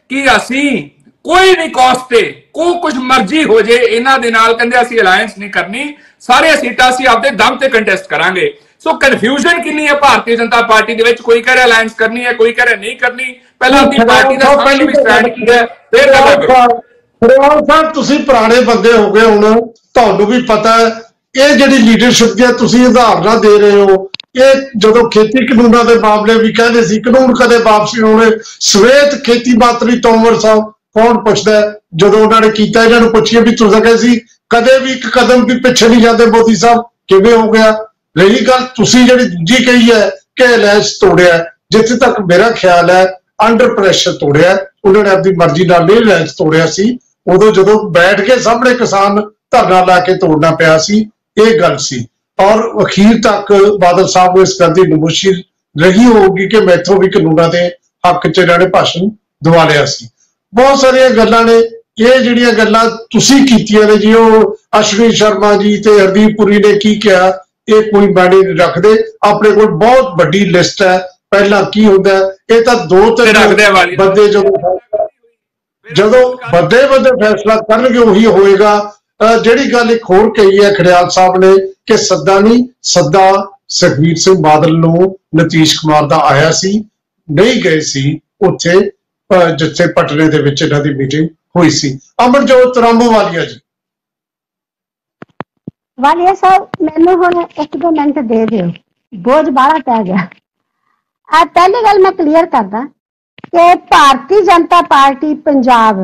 ਕਿ ਅਸੀਂ ਕੋਈ ਵੀ ਕਾਸਟ ਤੇ ਕੁਝ ਮਰਜ਼ੀ ਹੋ ਜੇ ਇਹਨਾਂ ਦੇ ਨਾਲ, ਕਹਿੰਦੇ ਅਸੀਂ ਅਲਾਈਅੰਸ ਨਹੀਂ ਕਰਨੀ, ਸਾਰੇ ਸੀਟਾਂ ਅਸੀਂ ਆਪਦੇ ਦਮ ਤੇ ਕੰਟੈਸਟ ਕਰਾਂਗੇ। ਸੋ ਕਨਫਿਊਜ਼ਨ ਕਿੰਨੀ ਹੈ ਭਾਰਤੀ ਜਨਤਾ ਪਾਰਟੀ ਦੇ ਵਿੱਚ? ਕੋਈ ਕਹ ਰਿਹਾ ਅਲਾਈਅੰਸ ਕਰਨੀ ਹੈ, ਕੋਈ ਕਹ ਰਿਹਾ ਨਹੀਂ ਕਰਨੀ। ਪਹਿਲਾਂ ਆਪਣੀ ਪਾਰਟੀ ਦਾ ਸਾਹਮਣੇ ਵੀ ਸਟੈਂਡ ਕੀ ਹੈ, ਫਿਰ ਗੱਲ ਕਰੋ। ਫਰੋਲ ਸਾਹਿਬ ਤੁਸੀਂ ਪੁਰਾਣੇ ਬੰਦੇ ਹੋ ਗਏ, ਹੁਣ ਤੁਹਾਨੂੰ ਵੀ ਪਤਾ ਹੈ ਇਹ ਜਿਹੜੀ ਲੀਡਰਸ਼ਿਪ ਦੀਆਂ ਤੁਸੀਂ ਉਦਾਹਰਨਾਂ ਦੇ ਰਹੇ ਹੋ। ਇਹ ਜਦੋਂ ਖੇਤੀ ਕਾਨੂੰਨਾਂ ਦੇ ਮਾਮਲੇ ਵੀ ਕਹਿੰਦੇ ਸੀ ਕਾਨੂੰਨ ਕਦੇ ਵਾਪਸ ਨਹੀਂ ਹੋਣੇ, ਸਵੇਤ ਖੇਤੀ ਮੰਤਰੀ ਤੋਮਰ ਸਾਹਿਬ ਕੌਣ ਪੁੱਛਦਾ? ਜਦੋਂ ਉਹਨਾਂ ਨੇ ਕੀਤਾ ਇਹਨਾਂ ਨੂੰ ਪੁੱਛੀਏ ਵੀ ਤੁਸੀਂ ਕਹਿੰਦੇ ਸੀ ਕਦੇ ਵੀ ਇੱਕ ਕਦਮ ਵੀ ਪਿੱਛੇ ਨਹੀਂ ਜਾਂਦੇ ਮੋਦੀ ਸਾਹਿਬ, ਕਿਵੇਂ ਹੋ ਗਿਆ? ਰਹੀ ਗੱਲ ਤੁਸੀਂ ਜਿਹੜੀ ਦੂਜੀ ਕਹੀ ਹੈ ਕਿ ਅਲਾਈਅੰਸ ਤੋੜਿਆ, ਜਿੱਥੇ ਤੱਕ ਮੇਰਾ ਖਿਆਲ ਹੈ ਅੰਡਰ ਪ੍ਰੈਸ਼ਰ ਤੋੜਿਆ, ਉਹਨਾਂ ਨੇ ਆਪਣੀ ਮਰਜ਼ੀ ਨਾਲ ਨਹੀਂ ਅਲਾਈਅੰਸ ਤੋੜਿਆ ਸੀ। ਉਦੋਂ ਜਦੋਂ ਬੈਠ ਕੇ ਸਾਹਮਣੇ ਕਿਸਾਨ ਧਰਨਾ ਲਾ ਕੇ ਤੋੜਨਾ ਪਿਆ ਸੀ, ਇਹ ਗੱਲ ਸੀ। ਔਰ ਅਖੀਰ ਤੱਕ ਬਾਦਲ ਸਾਹਿਬ ਨੂੰ ਇਸ ਗੱਲ ਦੀ ਨਮੋਸ਼ੀ ਰਹੀ ਹੋਊਗੀ ਕਿ ਮੈਥੋਂ ਵੀ ਕਾਨੂੰਨਾਂ ਦੇ ਹੱਕ 'ਚ ਇਹਨਾਂ ਨੇ ਭਾਸ਼ਣ ਦਵਾ ਲਿਆ ਸੀ। ਬਹੁਤ ਸਾਰੀਆਂ ਗੱਲਾਂ ਨੇ, ਇਹ ਜਿਹੜੀਆਂ ਗੱਲਾਂ ਤੁਸੀਂ ਕੀਤੀਆਂ ਨੇ ਜੀ, ਉਹ ਅਸ਼ਵਨੀ ਸ਼ਰਮਾ ਜੀ ਤੇ ਹਰਦੀਪ ਪੁਰੀ ਨੇ ਕੀ ਕਿਹਾ, ਇਹ ਕੋਈ ਮਾਇਨੇ ਨਹੀਂ ਰੱਖਦੇ। ਆਪਣੇ ਕੋਲ ਬਹੁਤ ਵੱਡੀ ਲਿਸਟ ਹੈ ਪਹਿਲਾਂ ਕੀ ਹੁੰਦਾ। ਇਹ ਤਾਂ ਦੋ ਤਿੰਨ ਬੰਦੇ ਜਦੋਂ ਵੱਡੇ ਫੈਸਲਾ ਕਰਨਗੇ ਉਹੀ ਹੋਏਗਾ। ਜਿਹੜੀ ਗੱਲ ਇੱਕ ਹੋਰ ਕਹੀ ਹੈ ਖੜਿਆਲ ਸਾਹਿਬ ਨੇ ਕਿ ਸੱਦਾ ਨਹੀਂ, ਸੱਦਾ ਸੁਖਬੀਰ ਸਿੰਘ ਬਾਦਲ ਨੂੰ ਨਿਤੀਸ਼ ਕੁਮਾਰ ਦਾ ਆਇਆ ਸੀ, ਨਹੀਂ ਗਏ ਸੀ ਉੱਥੇ ਜਿੱਥੇ ਪਟਨੇ ਦੇ ਵਿੱਚ ਇਹਨਾਂ ਦੀ ਮੀਟਿੰਗ ਹੋਈ ਸੀ। ਅਮਰਜੋਤ ਰਾਮੋਵਾਲੀਆ ਜੀ। ਵਾਲੀਆ ਸਾਹਿਬ ਮੈਨੂੰ ਹੁਣ 1-2 ਮਿੰਟ ਦੇ ਦਿਓ, ਬੋਝ ਬਾਹਲਾ ਪੈ ਗਿਆ। ਪਹਿਲੀ ਗੱਲ ਮੈਂ ਕਲੀਅਰ ਕਰਦਾ ਕਿ ਭਾਰਤੀ ਜਨਤਾ ਪਾਰਟੀ ਪੰਜਾਬ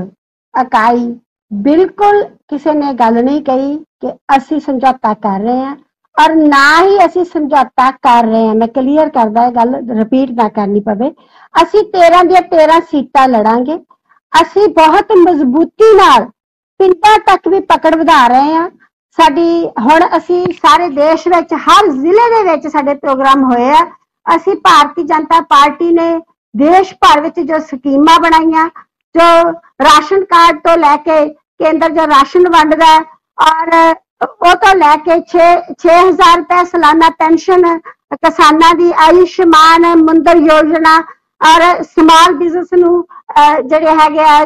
ਇਕਾਈ ਬਿਲਕੁਲ ਕਿਸੇ ਨੇ ਗੱਲ ਨਹੀਂ ਕਹੀ ਕਿ ਅਸੀਂ ਸਮਝੌਤਾ ਕਰ ਰਹੇ ਹਾਂ, ਔਰ ਨਾ ਹੀ ਅਸੀਂ ਸਮਝੌਤਾ ਕਰ ਰਹੇ ਹਾਂ। ਮੈਂ ਕਲੀਅਰ ਕਰਦਾ, ਇਹ ਗੱਲ ਰਿਪੀਟ ਨਾ ਕਰਨੀ ਪਵੇ। ਅਸੀਂ 13 ਦੀਆਂ 13 ਸੀਟਾਂ ਲੜਾਂਗੇ। ਅਸੀਂ ਬਹੁਤ ਮਜ਼ਬੂਤੀ ਨਾਲ ਪਿੰਡਾਂ ਤੱਕ ਵੀ ਪਕੜ ਵਧਾ ਰਹੇ ਹਾਂ। ਸਾਡੀ ਹੁਣ ਅਸੀਂ ਸਾਰੇ ਦੇਸ਼ ਵਿੱਚ ਹਰ ਜ਼ਿਲ੍ਹੇ ਦੇ ਵਿੱਚ ਸਾਡੇ ਪ੍ਰੋਗਰਾਮ ਹੋਏ ਆ। ਅਸੀਂ ਭਾਰਤੀ ਜਨਤਾ ਪਾਰਟੀ ਨੇ ਦੇਸ਼ ਭਰ ਵਿੱਚ ਜੋ ਸਕੀਮਾਂ ਬਣਾਈਆਂ, ਜੋ ਰਾਸ਼ਨ ਕਾਰਡ ਤੋਂ ਲੈ ਕੇ ਕੇਂਦਰ ਜੋ ਰਾਸ਼ਨ ਵੰਡਦਾ, ਔਰ ਉਹ ਤੋਂ ਲੈ ਕੇ 6,000 ਰੁਪਏ ਸਾਲਾਨਾ ਪੈਨਸ਼ਨ ਕਿਸਾਨਾਂ ਦੀ, ਆਯੁਸ਼ਮਾਨ ਮੁੰਦਰ ਯੋਜਨਾ, ਔਰ ਸਮਾਲ ਬਿਜ਼ਨਸ ਨੂੰ ਜਿਹੜੇ ਹੈਗੇ ਆ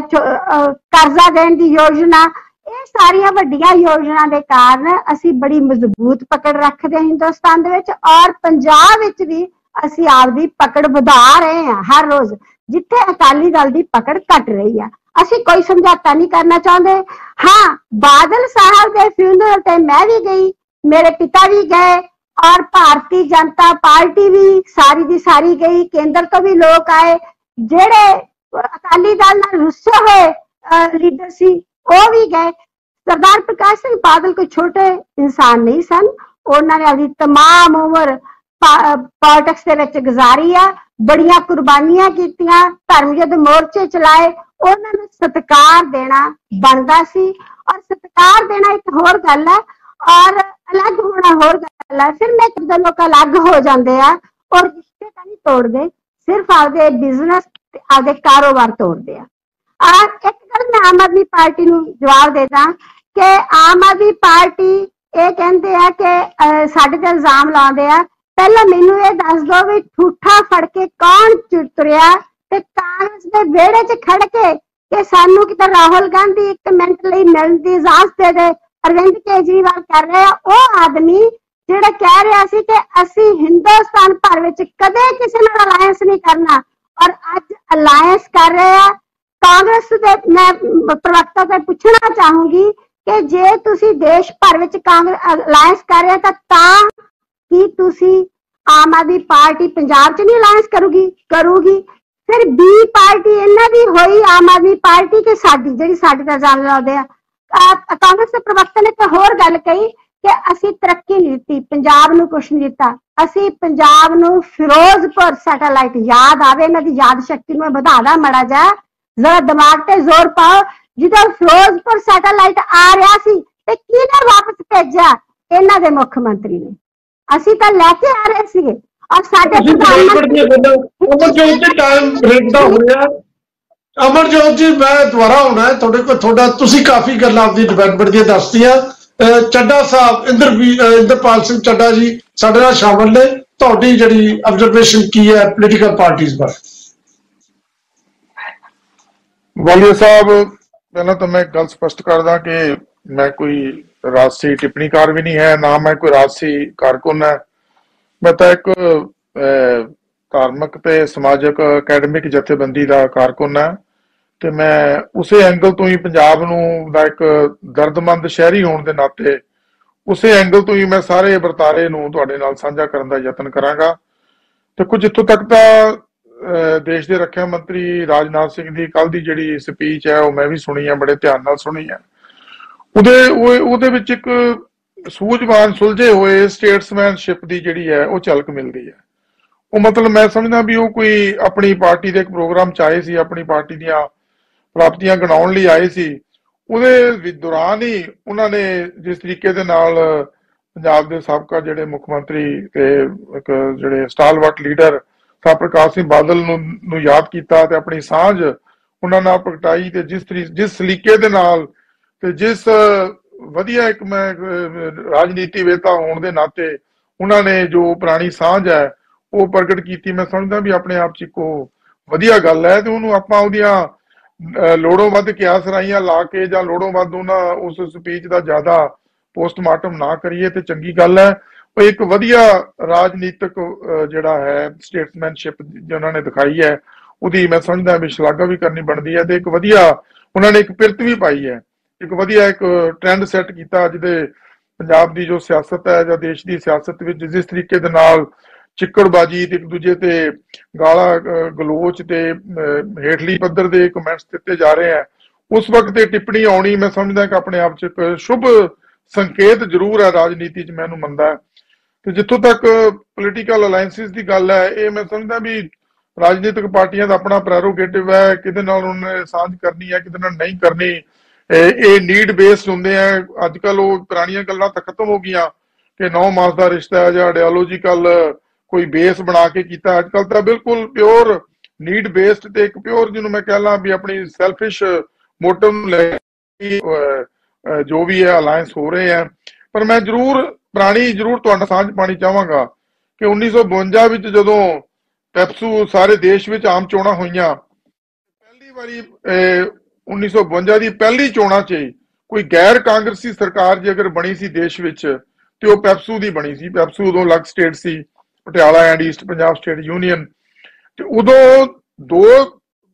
ਕਰਜ਼ਾ ਦੇਣ ਦੀ ਯੋਜਨਾ, ਇਹ ਸਾਰੀਆਂ ਵੱਡੀਆਂ ਯੋਜਨਾ ਦੇ ਕਾਰਨ ਅਸੀਂ ਬੜੀ ਮਜ਼ਬੂਤ ਪਕੜ ਰੱਖਦੇ ਹਾਂ ਹਿੰਦੁਸਤਾਨ ਦੇ ਵਿੱਚ, ਔਰ ਪੰਜਾਬ ਵਿੱਚ ਵੀ ਅਸੀਂ ਆਪਦੀ ਪਕੜ ਵਧਾ ਰਹੇ ਹਾਂ ਹਰ ਰੋਜ਼। जिथे अकाली दल की पकड़ घट रही है। असी कोई समझौता नहीं करना चाहते। हाँ, बादल साहब के फ्यूनरल ते मैं भी गई, मेरे पिता भी गए और भारतीय जनता पार्टी भी सारी दी सारी गई, केंद्र तो भी लोग आए। जेड़े अकाली दल नाल रुस्से हुए लीडर सी वो भी गए। सरदार प्रकाश सिंह बादल कोई छोटे इंसान नहीं सन, उन्होंने अपनी तमाम उम्र पॉलिटिक्स दे विच गुजारी है, बड़ियां कुर्बानियां कीतियां, धर्म युद्ध मोर्चे चलाए। उन्होंने सत्कार देना बनता सी, और सत्कार देना एक होर गल है और अलग होना होर गल है। फिर मैं जब लोग अलग हो जाते हैं और रिश्ते का नहीं तोड़ते, सिर्फ आपदे बिजनेस आपदे कारोबार तोड़ते हैं। एक गल मैं आम आदमी पार्टी नूं जवाब देदा कि आम आदमी पार्टी ये कहते हैं कि साडे ते इल्जाम लाउंदे आ। पहला मैनू ये दस दो भी ठूठा फड़ के कौन तुरिया ते कांग्रेस दे वेड़े च खड़ के सानू किते राहुल गांधी एक मिनट लई मिलण दी इजाजत दे दे, अरविंद केजरीवाल कर रहे हैं। वो आदमी जिहड़ा कह रहा सी कि असी हिंदुस्तान भर विच कदे किसी नाल अलायंस नहीं करना, और अज अलायंस कर रहे हैं। कांग्रेस दे मैं प्रवक्ता से पूछना चाहूंगी कि जे तुसी देश भर विच कांग्रेस अलायंस कर रहे तां की तुसी आम आदमी पार्टी पंजाब च नहीं अलायंस करूगी। फिर बी पार्टी इन्हां दी होई आम आदमी पार्टी के साडी जिहड़ी साडे ते इल्जाम लाउंदे आ। कांग्रेस के प्रवक्ता ने एक होर गल कही कि असी तरक्की नहीं दी, पंजाब नूं कुछ नहीं दिता। असी पंजाब नूं फिरोजपुर सैटेलाइट याद आवे, इन्हां दी याद शक्ति नूं वधादा मड़ा जा, जरा दिमाग ते जोर पाओ। जो फिरोजपुर सैटेलाइट आ रहा सी ते किहने वापस भेजा? इन्हां दे मुख मंत्री ने। असी तां लैके आ रहे सीगे और साडे अमरजोत जी टाइम ब्रेक दा होया। अमरजोत जी मैं दोबारा आना है थोड़े को, थोड़ा तुसी काफी गल्लां आपदी डिवेलपमेंट दी दसदियां। ਚੱਡਾ ਸਾਹਿਬ ਇੰਦਰਪਾਲ ਸਿੰਘ ਚੱਡਾ ਜੀ ਸਾਡੇ ਨਾਲ ਸ਼ਾਮਲ ਨੇ, ਤੁਹਾਡੀ ਜਿਹੜੀ ਆਬਜ਼ਰਵੇਸ਼ਨ ਕੀ ਹੈ ਪੋਲੀਟੀਕਲ ਪਾਰਟੀਆਂ ਬਾਰੇ? ਵਾਲੀਆ ਸਾਹਿਬ, ਪਹਿਲਾਂ ਤਾਂ ਮੈਂ ਗੱਲ ਸਪਸ਼ਟ ਕਰਦਾ ਕਿ ਮੈਂ ਕੋਈ ਰਾਜਸੀ ਟਿੱਪਣੀਕਾਰ ਵੀ ਨਹੀਂ ਹੈ, ਨਾ ਮੈਂ ਕੋਈ ਰਾਜਸੀ ਕਾਰਕੁਨ ਹੈ। ਮੈਂ ਤਾਂ ਇੱਕ ਧਾਰਮਿਕ ਤੇ ਸਮਾਜਿਕ ਅਕੈਡਮਿਕ ਜਥੇਬੰਦੀ ਦਾ ਕਾਰਕੁਨ ਹੈ ਤੇ ਮੈਂ ਉਸੇ ਐਂਗਲ ਤੋਂ ਹੀ ਪੰਜਾਬ ਨੂੰ ਦਾ ਇੱਕ ਦਰਦਮੰਦ ਸ਼ਹਿਰੀ ਹੋਣ ਦੇ ਨਾਤੇ ਉਸੇ ਐਂਗਲ ਤੋਂ ਹੀ ਮੈਂ ਸਾਰੇ ਵਰਤਾਰੇ ਨੂੰ ਤੁਹਾਡੇ ਨਾਲ ਸਾਂਝਾ ਕਰਨ ਦਾ ਯਤਨ ਕਰਾਂਗਾ। ਤੇ ਕੁਝ ਇੱਥੋਂ ਤੱਕ ਤਾਂ ਦੇਸ਼ ਦੇ ਰੱਖਿਆ ਮੰਤਰੀ ਰਾਜਨਾਥ ਸਿੰਘ ਦੀ ਕੱਲ ਦੀ ਜਿਹੜੀ ਸਪੀਚ ਹੈ ਉਹ ਮੈਂ ਵੀ ਸੁਣੀ ਹੈ, ਬੜੇ ਧਿਆਨ ਨਾਲ ਸੁਣੀ ਹੈ। ਉਹਦੇ ਵਿੱਚ ਇੱਕ ਸੂਝਵਾਨ ਸੁਲਝੇ ਹੋਏ ਸਟੇਟਸਮੈਨਸ਼ਿਪ ਦੀ ਜਿਹੜੀ ਹੈ ਉਹ ਝਲਕ ਮਿਲਦੀ ਹੈ। ਉਹ ਮਤਲਬ ਮੈਂ ਸਮਝਦਾ ਵੀ ਉਹ ਕੋਈ ਆਪਣੀ ਪਾਰਟੀ ਦੇ ਇੱਕ ਪ੍ਰੋਗਰਾਮ 'ਚ ਆਏ ਸੀ, ਆਪਣੀ ਪਾਰਟੀ ਦੀਆਂ ਪ੍ਰਾਪਤੀਆਂ ਗਿਣਾਉਣ ਲਈ ਆਏ ਸੀ। ਉਹਦੇ ਦੌਰਾਨ ਹੀ ਉਹਨਾਂ ਨੇ ਜਿਸ ਤਰੀਕੇ ਦੇ ਨਾਲ ਪੰਜਾਬ ਦੇ ਸਾਬਕਾ ਜਿਹੜੇ ਮੁੱਖ ਮੰਤਰੀ ਤੇ ਇੱਕ ਜਿਹੜੇ ਸਟਾਲਵਰਟ ਲੀਡਰ ਸਾਹਿਬ ਪ੍ਰਕਾਸ਼ ਸਿੰਘ ਬਾਦਲ ਨੂੰ ਯਾਦ ਕੀਤਾ ਤੇ ਆਪਣੀ ਸਾਂਝ ਉਹਨਾਂ ਨਾਲ ਪ੍ਰਗਟਾਈ, ਤੇ ਜਿਸ ਸਲੀਕੇ ਦੇ ਨਾਲ ਤੇ ਜਿਸ ਵਧੀਆ ਇੱਕ ਮੈਂ ਰਾਜਨੀਤੀਵੇਤਾ ਹੋਣ ਦੇ ਨਾਤੇ ਉਹਨਾਂ ਨੇ ਜੋ ਪੁਰਾਣੀ ਸਾਂਝ ਹੈ ਉਹ ਪ੍ਰਗਟ ਕੀਤੀ, ਮੈਂ ਸਮਝਦਾ ਵੀ ਆਪਣੇ ਆਪ 'ਚ ਇੱਕੋ ਵਧੀਆ ਗੱਲ ਹੈ। ਤੇ ਉਹਨੂੰ ਆਪਾਂ ਉਹਦੀਆਂ ਲੋੜੋਂ ਵੱਧ ਕਿਆਸ ਰਾਈਆਂ ਲਾ ਕੇ ਜਾਂ ਲੋੜੋਂ ਵੱਧ ਉਹਨਾਂ ਉਸ ਸਪੀਚ ਦਾ ਜ਼ਿਆਦਾ ਪੋਸਟਮਾਰਟਮ ਨਾ ਕਰੀਏ ਤੇ ਚੰਗੀ ਗੱਲ ਹੈ। ਉਹ ਇੱਕ ਵਧੀਆ ਰਾਜਨੀਤਿਕ ਜਿਹੜਾ ਹੈ ਸਟੇਟਸਮੈਨਸ਼ਿਪ ਜੋ ਉਹਨਾਂ ਨੇ ਦਿਖਾਈ ਹੈ ਉਹਦੀ ਮੈਂ ਸਮਝਦਾ ਵੀ ਸ਼ਲਾਘਾ ਵੀ ਕਰਨੀ ਬਣਦੀ ਹੈ। ਤੇ ਇੱਕ ਵਧੀਆ ਉਹਨਾਂ ਨੇ ਇੱਕ ਪਿਰਤ ਵੀ ਪਾਈ ਹੈ, ਇੱਕ ਵਧੀਆ ਇੱਕ ਟ੍ਰੈਂਡ ਸੈੱਟ ਕੀਤਾ ਅੱਜ ਦੇ ਪੰਜਾਬ ਦੀ ਜੋ ਸਿਆਸਤ ਹੈ ਜਾਂ ਦੇਸ਼ ਦੀ ਸਿਆਸਤ ਵਿੱਚ ਜਿਸ ਤਰੀਕੇ ਦੇ ਨਾਲ ਚਿੱਕੜਬਾਜੀ ਤੇ ਇੱਕ ਦੂਜੇ ਤੇ ਗਾਲਾਂ ਗਲੋਚ ਤੇ ਹੇਠਲੀ ਪੱਧਰ ਦੇ ਕਮੈਂਟਸ ਦਿੱਤੇ ਜਾ ਰਹੇ ਆ, ਉਸ ਵਕਤ ਇਹ ਟਿੱਪਣੀ ਆਉਣੀ ਮੈਂ ਸਮਝਦਾ ਕਿ ਆਪਣੇ ਆਪ 'ਚ ਇੱਕ ਸ਼ੁਭ ਸੰਕੇਤ ਜ਼ਰੂਰ ਹੈ ਰਾਜਨੀਤੀ 'ਚ, ਮੈਂ ਇਹਨੂੰ ਮੰਨਦਾ। ਤੇ ਜਿੱਥੋਂ ਤੱਕ ਪੋਲੀਟੀਕਲ ਅਲਾਇੰਸਿਸ ਦੀ ਗੱਲ ਹੈ, ਇਹ ਮੈਂ ਸਮਝਦਾ ਵੀ ਰਾਜਨੀਤਿਕ ਪਾਰਟੀਆਂ ਦਾ ਆਪਣਾ ਪ੍ਰੈਰੋਗੇਟਿਵ ਹੈ, ਕਿਹਦੇ ਨਾਲ ਉਹਨਾਂ ਨੇ ਸਾਂਝ ਕਰਨੀ ਹੈ ਕਿਹਦੇ ਨਾਲ ਨਹੀਂ ਕਰਨੀ। ਇਹ ਨੀਡ ਬੇਸਡ ਹੁੰਦੇ ਆ। ਅੱਜ ਕੱਲ ਉਹ ਪੁਰਾਣੀਆਂ ਗੱਲਾਂ ਤਾਂ ਖਤਮ ਹੋ ਗਈਆਂ ਕਿ 9 ਮਾਸ ਦਾ ਰਿਸ਼ਤਾ ਹੈ ਜਾਂ ਆਈਡੀਓਲੋਜੀਕਲ ਕੋਈ ਬੇਸ ਬਣਾ ਕੇ ਕੀਤਾ। ਅੱਜ ਕੱਲ ਤਾਂ ਬਿਲਕੁਲ ਪਿਓਰ ਨੀਡ ਬੇਸਡ ਤੇ ਇੱਕ ਪਿਓਰ ਜਿਹਨੂੰ ਮੈਂ ਕਹਿ ਲਾਂ ਵੀ ਆਪਣੀ ਸੈਲਫਿਸ਼ ਮੋਟਿਵ ਨੂੰ ਲੈ ਕੇ ਜੋ ਵੀ ਹੈ ਅਲਾਇੰਸ ਹੋ ਰਹੇ ਆ। ਪਰ ਮੈਂ ਜ਼ਰੂਰ ਤੁਹਾਡਾ ਸਾਂਝ ਪਾਣੀ ਚਾਹਾਂਗਾ ਕਿ 1952 ਵਿੱਚ ਜਦੋਂ ਪੈਪਸੂ ਸਾਰੇ ਦੇਸ਼ ਵਿੱਚ ਆਮ ਚੋਣਾਂ ਹੋਈਆਂ, ਪਹਿਲੀ ਵਾਰੀ 1952 ਦੀ ਪਹਿਲੀ ਚੋਣਾਂ 'ਚ ਕੋਈ ਗੈਰ ਕਾਂਗਰਸੀ ਸਰਕਾਰ ਜੇ ਅਗਰ ਬਣੀ ਸੀ ਦੇਸ਼ ਵਿੱਚ ਤੇ ਉਹ ਪੈਪਸੂ ਦੀ ਬਣੀ ਸੀ। ਪੈਪਸੂ ਉਦੋਂ ਅਲੱਗ state C, Patiala and East Punjab state union. ਤੇ ਉਦੋਂ 2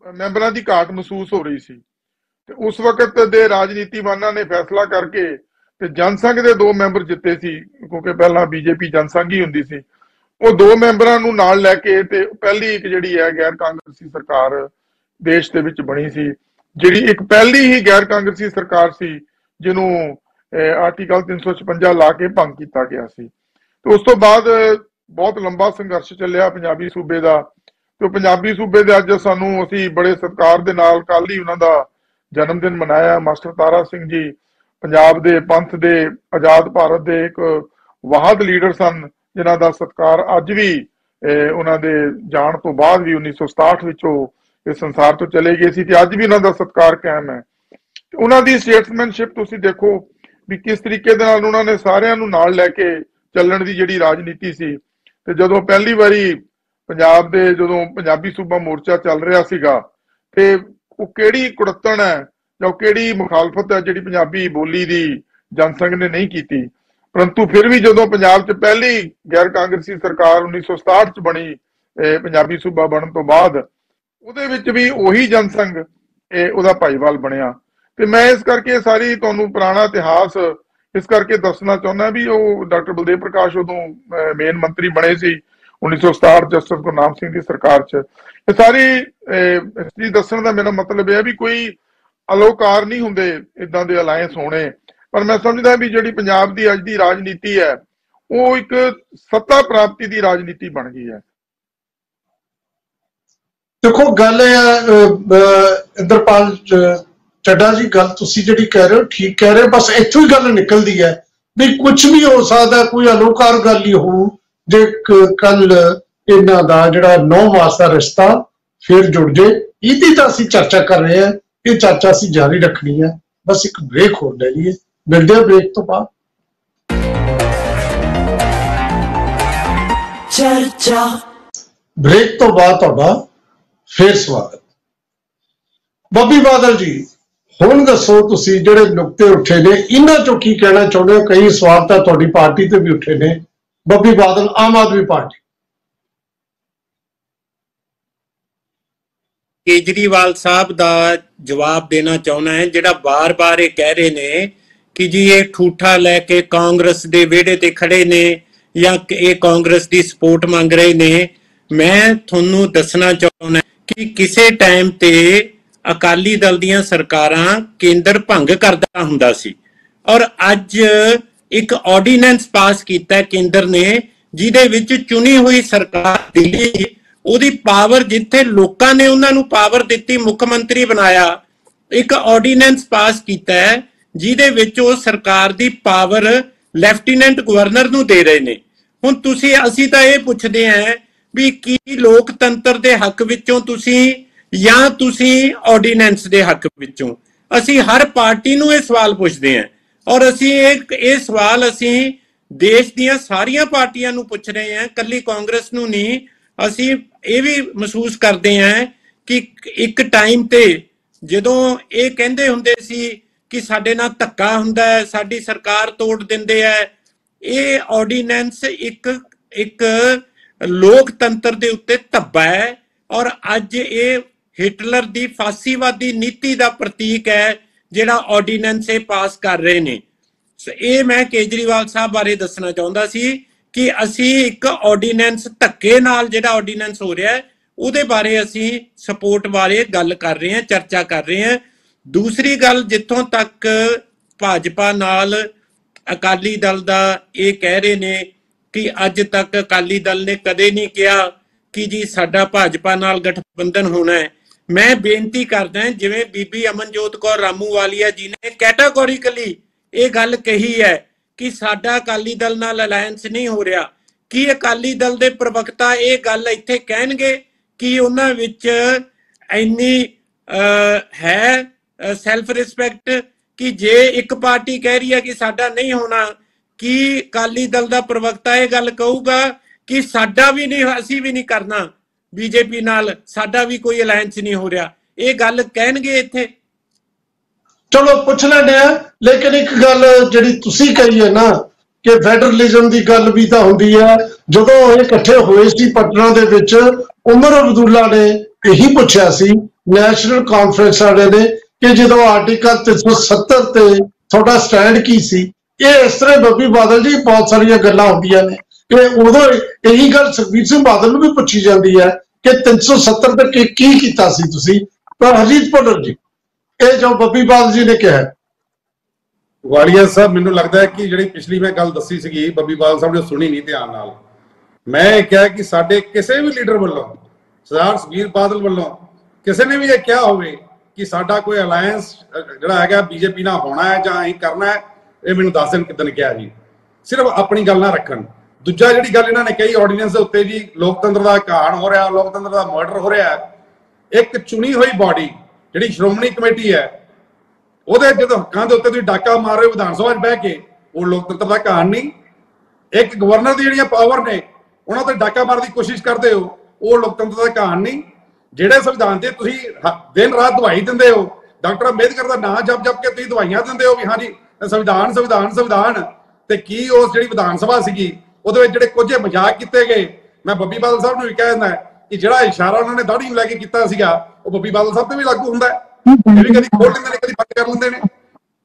ਮੈਂਬਰਾਂ ਦੀ ਘਾਟ ਮਹਿਸੂਸ ਹੋ ਰਹੀ ਸੀ ਤੇ ਉਸ ਵਕਤ ਦੇ ਰਾਜਨੀਤੀਵਾਨਾਂ ਨੇ ਫੈਸਲਾ ਕਰਕੇ ਤੇ ਜਨਸੰਘ ਦੇ 2 ਮੈਂਬਰ ਜਿੱਤੇ ਸੀ, ਕਿਉਂਕਿ ਪਹਿਲਾਂ ਬੀਜੇਪੀ ਜਨਸੰਘ ਹੀ ਹੁੰਦੀ ਸੀ। ਉਹ 2 ਮੈਂਬਰਾਂ ਨੂੰ ਨਾਲ ਲੈ ਕੇ ਤੇ ਪਹਿਲੀ ਇੱਕ ਜਿਹੜੀ ਹੈ ਗੈਰ ਕਾਂਗਰਸੀ ਸਰਕਾਰ ਦੇਸ਼ ਦੇ ਵਿੱਚ ਬਣੀ ਸੀ, ਜਿਹੜੀ ਇੱਕ ਪਹਿਲੀ ਹੀ ਗੈਰ ਕਾਂਗਰਸੀ ਸਰਕਾਰ ਸੀ ਜਿਹਨੂੰ ਆਰਟੀਕਲ 356 ਲਾ ਕੇ ਭੰਗ ਕੀਤਾ ਗਿਆ ਸੀ। ਤੇ ਉਸ ਤੋਂ ਬਾਅਦ ਬਹੁਤ ਲੰਬਾ ਸੰਘਰਸ਼ ਚੱਲਿਆ ਪੰਜਾਬੀ ਸੂਬੇ ਦਾ, ਤੇ ਪੰਜਾਬੀ ਸੂਬੇ ਦੇ ਅੱਜ ਅਸੀਂ ਬੜੇ ਸਤਿਕਾਰ ਦੇ ਨਾਲ ਕੱਲ ਹੀ ਉਹਨਾਂ ਦਾ ਜਨਮ ਦਿਨ ਮਨਾਇਆ। ਮਾਸਟਰ ਤਾਰਾ ਸਿੰਘ ਜੀ ਪੰਜਾਬ ਦੇ ਪੰਥ ਦੇ ਆਜ਼ਾਦ ਭਾਰਤ ਦੇ ਇੱਕ ਵਾਹਦ ਲੀਡਰ ਸਨ, ਜਿਨ੍ਹਾਂ ਦਾ ਸਤਿਕਾਰ ਅੱਜ ਵੀ ਉਹਨਾਂ ਦੇ ਜਾਣ ਤੋਂ ਬਾਅਦ ਵੀ 1967 ਵਿੱਚ ਉਹ ਇਸ ਸੰਸਾਰ ਤੋਂ ਚਲੇ ਗਏ ਸੀ ਤੇ ਅੱਜ ਵੀ ਉਹਨਾਂ ਦਾ ਸਤਿਕਾਰ ਕਾਇਮ ਹੈ। ਉਹਨਾਂ ਦੀ ਸਟੇਟਸਮੈਨਸ਼ਿਪ ਤੁਸੀਂ ਦੇਖੋ ਵੀ ਕਿਸ ਤਰੀਕੇ ਦੇ ਨਾਲ ਉਹਨਾਂ ਨੇ ਸਾਰਿਆਂ ਨੂੰ ਨਾਲ ਲੈ ਕੇ ਚੱਲਣ ਦੀ ਜਿਹੜੀ ਰਾਜਨੀਤੀ ਸੀ। ਤੇ ਜਦੋਂ ਪਹਿਲੀ ਵਾਰੀ ਪੰਜਾਬ ਦੇ ਜਦੋਂ ਪੰਜਾਬੀ ਸੂਬਾ ਮੋਰਚਾ ਚੱਲ ਰਿਹਾ ਸੀਗਾ ਤੇ ਉਹ ਕਿਹੜੀ ਕੁੜੱਤਣ ਹੈ ਜਾਂ ਕਿਹੜੀ ਮੁਖਾਲਫਤ ਹੈ ਜਿਹੜੀ ਪੰਜਾਬੀ ਬੋਲੀ ਦੀ ਜਨਸੰਘ ਨੇ ਨਹੀਂ ਕੀਤੀ, ਪਰੰਤੂ ਫਿਰ ਵੀ ਜਦੋਂ ਪੰਜਾਬ 'ਚ ਪਹਿਲੀ ਗੈਰ ਕਾਂਗਰਸੀ ਸਰਕਾਰ 1967 'ਚ ਬਣੀ ਪੰਜਾਬੀ ਸੂਬਾ ਬਣਨ ਤੋਂ ਬਾਅਦ, ਉਹਦੇ ਵਿੱਚ ਵੀ ਉਹੀ ਜਨਸੰਘ ਉਹਦਾ ਭਾਈਵਾਲ ਬਣਿਆ। ਤੇ ਮੈਂ ਇਸ ਕਰਕੇ ਸਾਰੀ ਤੁਹਾਨੂੰ ਪੁਰਾਣਾ ਇਤਿਹਾਸ ਇਸ ਕਰਕੇ ਦੱਸਣਾ ਚਾਹੁੰਦਾ ਵੀ ਉਹ ਡਾਕਟਰ ਬਲਦੇਵ ਪ੍ਰਕਾਸ਼ ਉਦੋਂ ਮੇਨ ਮੰਤਰੀ ਬਣੇ ਸੀ 1967 ਜਸਟਿਸ ਗੁਰਨਾਮ ਸਿੰਘ ਦੀ ਸਰਕਾਰ 'ਚ। ਇਹ ਸਾਰੀ ਹਿਸਟਰੀ ਦੱਸਣ ਦਾ ਮੇਰਾ ਮਤਲਬ ਇਹ ਹੈ ਵੀ ਕੋਈ ਅਲੋਕਾਰ ਨਹੀਂ ਹੁੰਦੇ ਇਦਾਂ ਦੇ ਅਲਾਇੰਸ ਹੋਣੇ, ਪਰ ਮੈਂ ਸਮਝਦਾ ਵੀ ਜਿਹੜੀ ਪੰਜਾਬ ਦੀ ਅੱਜ ਦੀ ਰਾਜਨੀਤੀ ਹੈ ਉਹ ਇੱਕ ਸੱਤਾ ਪ੍ਰਾਪਤੀ ਦੀ ਰਾਜਨੀਤੀ ਬਣ ਗਈ ਹੈ। ਦੇਖੋ ਗੱਲ ਇਹ ਇੰਦਰਪਾਲ ਚੱਡਾ ਜੀ, ਗੱਲ ਤੁਸੀਂ ਜਿਹੜੀ ਕਹਿ ਰਹੇ ਹੋ ਠੀਕ ਕਹਿ ਰਹੇ ਹੋ, ਬਸ ਇੱਥੋਂ ਹੀ ਗੱਲ ਨਿਕਲਦੀ ਹੈ ਵੀ ਕੁਝ ਵੀ ਹੋ ਸਕਦਾ, ਕੋਈ ਅਲੋਕਾਰ ਗੱਲ ਹੀ ਹੋਊ ਜੇ ਕੱਲ ਇਹਨਾਂ ਦਾ ਜਿਹੜਾ 9 ਮਾਸ ਦਾ ਰਿਸ਼ਤਾ ਫਿਰ ਜੁੜ ਜੇ। ਇਹਦੀ ਤਾਂ ਅਸੀਂ ਚਰਚਾ ਕਰ ਰਹੇ ਹਾਂ, ਇਹ ਚਰਚਾ ਅਸੀਂ ਜਾਰੀ ਰੱਖਣੀ ਹੈ। ਬਸ ਇੱਕ ਬ੍ਰੇਕ ਹੋਰ ਲੈ ਲਈਏ, ਮਿਲਦੇ ਹਾਂ ਬ੍ਰੇਕ ਤੋਂ ਬਾਅਦ। ਚਰਚਾ ਬ੍ਰੇਕ ਤੋਂ ਬਾਅਦ ਤੁਹਾਡਾ ਫਿਰ ਸਵਾਗਤ। ਬੱਬੀ ਬਾਦਲ ਜੀ, ਹੁਣ ਦੱਸੋ ਤੁਸੀਂ ਜਿਹੜੇ ਨੁਕਤੇ ਉੱਠੇ ਨੇ ਇਹਨਾਂ ਚੋਂ ਕੀ ਕਹਿਣਾ ਚਾਹੁੰਦੇ ਹੋ? ਕਈ ਸਵਾਲ ਤਾਂ ਤੁਹਾਡੀ ਪਾਰਟੀ ਤੇ ਵੀ ਉੱਠੇ ਨੇ। ਬੱਬੀ ਬਾਦਲ ਆਮ ਆਦਮੀ ਪਾਰਟੀ, ਕੇਜਰੀਵਾਲ ਸਾਹਿਬ ਦਾ ਜਵਾਬ ਦੇਣਾ ਚਾਹੁੰਦਾ ਹੈ, ਜਿਹੜਾ ਬਾਰ-ਬਾਰ ਇਹ ਕਹਿ ਰਹੇ ਨੇ ਕਿ ਜੀ ਇਹ ਠੂਠਾ ਲੈ ਕੇ ਕਾਂਗਰਸ ਦੇ ਵਿਹੜੇ ਤੇ ਖੜੇ ਨੇ ਜਾਂ ਇਹ ਕਾਂਗਰਸ ਦੀ ਸਪੋਰਟ ਮੰਗ ਰਹੇ ਨੇ। ਮੈਂ ਤੁਹਾਨੂੰ ਦੱਸਣਾ ਚਾਹੁੰਦਾ ਕਿ ਕਿਸੇ ਟਾਈਮ ਤੇ ਅਕਾਲੀ ਦਲ ਦੀਆਂ ਸਰਕਾਰਾਂ ਕੇਂਦਰ ਭੰਗ ਕਰਦਾ ਹੁੰਦਾ ਸੀ, ਔਰ ਅੱਜ ਇੱਕ ਆਰਡੀਨੈਂਸ ਪਾਸ ਕੀਤਾ ਕੇਂਦਰ ਨੇ ਜਿਹਦੇ ਵਿੱਚ ਚੁਣੀ ਹੋਈ ਸਰਕਾਰ ਦਿੱਲੀ ਉਹਦੀ ਪਾਵਰ, ਜਿੱਥੇ ਲੋਕਾਂ ਨੇ ਉਹਨਾਂ ਨੂੰ ਪਾਵਰ ਦਿੱਤੀ, ਮੁੱਖ ਮੰਤਰੀ ਬਣਾਇਆ, ਇੱਕ ਆਰਡੀਨੈਂਸ ਪਾਸ ਕੀਤਾ ਹੈ ਜਿਹਦੇ ਵਿੱਚ ਉਹ ਸਰਕਾਰ ਦੀ ਪਾਵਰ ਲੈਫਟੀਨੈਂਟ ਗਵਰਨਰ ਨੂੰ ਦੇ ਰਹੇ ਨੇ। ਹੁਣ ਅਸੀਂ ਤਾਂ ਇਹ ਪੁੱਛਦੇ ਹਾਂ ਵੀ ਕੀ ਲੋਕਤੰਤਰ ਦੇ ਹੱਕ ਵਿੱਚੋਂ ਤੁਸੀਂ ਜਾਂ ਤੁਸੀਂ ਆਰਡੀਨੈਂਸ ਦੇ ਹੱਕ ਵਿੱਚੋਂ? ਅਸੀਂ ਹਰ ਪਾਰਟੀ ਨੂੰ ਇਹ ਸਵਾਲ ਪੁੱਛਦੇ ਹਾਂ, ਔਰ ਅਸੀਂ ਇਹ ਸਵਾਲ ਅਸੀਂ ਦੇਸ਼ ਦੀਆਂ ਸਾਰੀਆਂ ਪਾਰਟੀਆਂ ਨੂੰ ਪੁੱਛ ਰਹੇ ਹਾਂ, ਕੱਲੀ ਕਾਂਗਰਸ ਨੂੰ ਨਹੀਂ। ਅਸੀਂ ਇਹ ਵੀ ਮਹਿਸੂਸ ਕਰਦੇ ਹਾਂ ਕਿ ਇੱਕ ਟਾਈਮ ਤੇ ਜਦੋਂ ਇਹ ਕਹਿੰਦੇ ਹੁੰਦੇ ਸੀ ਕਿ ਸਾਡੇ ਨਾਲ ਧੱਕਾ ਹੁੰਦਾ ਹੈ, ਸਾਡੀ ਸਰਕਾਰ ਤੋੜ ਦਿੰਦੇ ਹੈ, ਇਹ ਆਰਡੀਨੈਂਸ ਇੱਕ ਲੋਕਤੰਤਰ ਦੇ ਉੱਤੇ ਧੱਬਾ ਹੈ, ਔਰ ਅੱਜ ਇਹ ਹਿਟਲਰ ਦੀ ਫਾਸੀਵਾਦੀ ਨੀਤੀ ਦਾ ਪ੍ਰਤੀਕ ਹੈ ਜਿਹੜਾ ਆਰਡੀਨੈਂਸ ਇਹ ਪਾਸ ਕਰ ਰਹੇ ਨੇ। ਇਹ ਮੈਂ ਕੇਜਰੀਵਾਲ ਸਾਹਿਬ ਬਾਰੇ ਦੱਸਣਾ ਚਾਹੁੰਦਾ ਸੀ ਕਿ ਅਸੀਂ ਇੱਕ ਆਰਡੀਨੈਂਸ ਧੱਕੇ ਨਾਲ ਜਿਹੜਾ ਆਰਡੀਨੈਂਸ ਹੋ ਰਿਹਾ ਉਹਦੇ ਬਾਰੇ ਅਸੀਂ ਸਪੋਰਟ ਬਾਰੇ ਗੱਲ ਕਰ ਰਹੇ ਹਾਂ, ਚਰਚਾ ਕਰ ਰਹੇ ਹਾਂ। ਦੂਸਰੀ ਗੱਲ, ਜਿੱਥੋਂ ਤੱਕ ਭਾਜਪਾ ਨਾਲ ਅਕਾਲੀ ਦਲ ਦਾ ਇਹ ਕਹਿ ਰਹੇ ਨੇ ਕਿ ਅੱਜ ਤੱਕ ਅਕਾਲੀ ਦਲ ਨੇ ਕਦੇ ਨਹੀਂ ਕਿਹਾ ਕਿ ਜੀ ਸਾਡਾ ਭਾਜਪਾ ਨਾਲ ਗਠਬੰਧਨ ਹੋਣਾ ਹੈ। ਮੈਂ ਬੇਨਤੀ ਕਰਦਾ, ਜਿਵੇਂ ਬੀਬੀ ਅਮਨਜੋਤ ਕੌਰ ਰਾਮੂਵਾਲੀਆ ਜੀ ਨੇ ਕੈਟਾਗੋਰੀਕਲੀ ਇਹ ਗੱਲ ਕਹੀ ਹੈ ਕਿ ਸਾਡਾ ਅਕਾਲੀ ਦਲ ਨਾਲ ਅਲਾਇੰਸ ਨਹੀਂ ਹੋ ਰਿਹਾ, ਕੀ ਅਕਾਲੀ ਦਲ ਦੇ ਪ੍ਰਵਕਤਾ ਇਹ ਗੱਲ ਇੱਥੇ ਕਹਿਣਗੇ ਕਿ ਉਹਨਾਂ ਵਿੱਚ ਇੰਨੀ ਹੈ ਸੈਲਫ ਰਿਸਪੈਕਟ ਕਿ ਜੇ ਇੱਕ ਪਾਰਟੀ ਕਹਿ ਰਹੀ ਹੈ ਕਿ ਸਾਡਾ ਨਹੀਂ ਹੋਣਾ, ਕੀ ਅਕਾਲੀ ਦਲ ਦਾ ਪ੍ਰਵਕਤਾ ਇਹ ਗੱਲ ਕਹੂਗਾ ਕਿ ਸਾਡਾ ਵੀ ਨਹੀਂ, ਅਸੀਂ ਵੀ ਨਹੀਂ ਕਰਨਾ ਬੀਜੇਪੀ ਨਾਲ, ਸਾਡਾ ਵੀ ਕੋਈ ਅਲਾਇੰਸ ਨਹੀਂ ਹੋ ਰਿਹਾ? ਇਹ ਗੱਲ ਕਹਿਣਗੇ ਇੱਥੇ? ਚਲੋ ਪੁੱਛ ਲੈਂਦੇ ਆ। ਲੇਕਿਨ ਇੱਕ ਗੱਲ ਜਿਹੜੀ ਤੁਸੀਂ ਕਹੀ ਹੈ ਨਾ ਕਿ ਫੈਡਰਲਿਜ਼ਮ ਦੀ ਗੱਲ ਵੀ ਤਾਂ ਹੁੰਦੀ ਹੈ। ਜਦੋਂ ਇਹ ਇਕੱਠੇ ਹੋਏ ਸੀ ਪਟਨਾ ਦੇ ਵਿੱਚ, ਉਮਰ ਅਬਦੁੱਲਾ ਨੇ ਇਹੀ ਪੁੱਛਿਆ ਸੀ ਨੈਸ਼ਨਲ ਕਾਨਫਰੰਸ ਵਾਲੇ ਨੇ ਕਿ ਜਦੋਂ ਆਰਟੀਕਲ 370 ਤੇ ਤੁਹਾਡਾ ਸਟੈਂਡ ਕੀ ਸੀ। ਇਹ ਇਸ ਤਰ੍ਹਾਂ ਬੱਬੀ ਬਾਦਲ ਜੀ ਬਹੁਤ ਸਾਰੀਆਂ ਗੱਲਾਂ ਹੁੰਦੀਆਂ ਨੇ ਕਿ ਉਦੋਂ ਇਹੀ ਗੱਲ ਸੁਖਬੀਰ ਸਿੰਘ ਬਾਦਲ ਨੂੰ ਵੀ ਪੁੱਛੀ ਜਾਂਦੀ ਹੈ ਕਿ 370 ਤੇ ਕੀ ਕੀਤਾ ਸੀ ਤੁਸੀਂ। ਪਰ ਹਰਜੀਤ ਭੁੱਲਰ ਜੀ, ਇਹ ਜੋ ਬੱਬੀ ਬਾਦਲ ਜੀ ਨੇ ਕਿਹਾ। ਵਾਲੀਆ ਸਾਹਿਬ, ਮੈਨੂੰ ਲੱਗਦਾ ਹੈ ਕਿ ਜਿਹੜੀ ਪਿਛਲੀ ਮੈਂ ਗੱਲ ਦੱਸੀ ਸੀਗੀ ਬੱਬੀ ਬਾਦਲ ਸਾਹਿਬ ਨੇ ਸੁਣੀ ਨਹੀਂ ਧਿਆਨ ਨਾਲ। ਮੈਂ ਕਿਹਾ ਕਿ ਸਾਡੇ ਕਿਸੇ ਵੀ ਲੀਡਰ ਵੱਲੋਂ, ਸਰਦਾਰ ਸੁਖਬੀਰ ਬਾਦਲ ਵੱਲੋਂ ਕਿਸੇ ਨੇ ਵੀ ਇਹ ਕਿਹਾ ਹੋਵੇ ਕਿ ਸਾਡਾ ਕੋਈ ਅਲਾਇੰਸ ਜਿਹੜਾ ਹੈਗਾ ਬੀਜੇਪੀ ਨਾਲ ਹੋਣਾ ਹੈ ਜਾਂ ਅਸੀਂ ਕਰਨਾ ਹੈ, ਇਹ ਮੈਨੂੰ ਦੱਸ ਦੇਣ ਕਿੱਦਣ ਕਿਹਾ ਜੀ। ਸਿਰਫ ਆਪਣੀ ਗੱਲ ਨਾ ਰੱਖਣ। ਦੂਜਾ ਜਿਹੜੀ ਗੱਲ ਇਹਨਾਂ ਨੇ ਕਹੀ ਆਰਡੀਨੈਂਸ ਦੇ ਉੱਤੇ ਜੀ, ਲੋਕਤੰਤਰ ਦਾ ਘਾਣ ਹੋ ਰਿਹਾ, ਲੋਕਤੰਤਰ ਦਾ ਮਰਡਰ ਹੋ ਰਿਹਾ। ਇੱਕ ਚੁਣੀ ਹੋਈ ਬਾਡੀ ਜਿਹੜੀ ਸ਼੍ਰੋਮਣੀ ਕਮੇਟੀ ਹੈ, ਉਹਦੇ ਜਦੋਂ ਹੱਕਾਂ ਦੇ ਉੱਤੇ ਤੁਸੀਂ ਡਾਕਾ ਮਾਰ ਰਹੇ ਹੋ ਵਿਧਾਨ ਸਭਾ 'ਚ ਬਹਿ ਕੇ, ਉਹ ਲੋਕਤੰਤਰ ਦਾ ਘਾਣ ਨਹੀਂ। ਇੱਕ ਗਵਰਨਰ ਦੀ ਜਿਹੜੀਆਂ ਪਾਵਰ ਨੇ ਉਹਨਾਂ ਤੇ ਡਾਕਾ ਮਾਰਨ ਦੀ ਕੋਸ਼ਿਸ਼ ਕਰਦੇ ਹੋ, ਉਹ ਲੋਕਤੰਤਰ ਦਾ ਘਾਣ ਨਹੀਂ। ਜਿਹੜੇ ਸੰਵਿਧਾਨ ਤੇ ਤੁਸੀਂ ਦਿਨ ਰਾਤ ਦਵਾਈ ਦਿੰਦੇ ਹੋ, ਡਾਕਟਰ ਅੰਬੇਦਕਰ ਦਾ ਨਾਂ ਜਪ ਕੇ ਤੁਸੀਂ ਦਵਾਈਆਂ ਦਿੰਦੇ ਹੋ ਵੀ ਹਾਂਜੀ ਸੰਵਿਧਾਨ ਸੰਵਿਧਾਨ ਸੰਵਿਧਾਨ, ਤੇ ਕੀ ਉਸ ਜਿਹੜੀ ਵਿਧਾਨ ਸਭਾ ਸੀਗੀ ਉਹਦੇ ਵਿੱਚ ਜਿਹੜੇ ਕੁਝ ਮਜ਼ਾਕ ਕੀਤੇ ਗਏ। ਮੈਂ ਬੱਬੀ ਬਾਦਲ ਸਾਹਿਬ ਨੂੰ ਵੀ ਕਹਿ ਦਿੰਦਾ ਕਿ ਜਿਹੜਾ ਇਸ਼ਾਰਾ ਉਹਨਾਂ ਨੇ ਦਾੜੀ ਨੂੰ ਲੈ ਕੇ ਕੀਤਾ ਸੀਗਾ ਉਹ ਬੱਬੀ ਬਾਦਲ ਸਾਹਿਬ ਤੇ ਵੀ ਲਾਗੂ ਹੁੰਦਾ ਹੈ। ਇਹ ਵੀ ਕਦੀ ਖੋਲ ਲੈਂਦੇ ਨੇ, ਕਦੀ ਬੰਦ ਕਰ ਲੈਂਦੇ ਨੇ।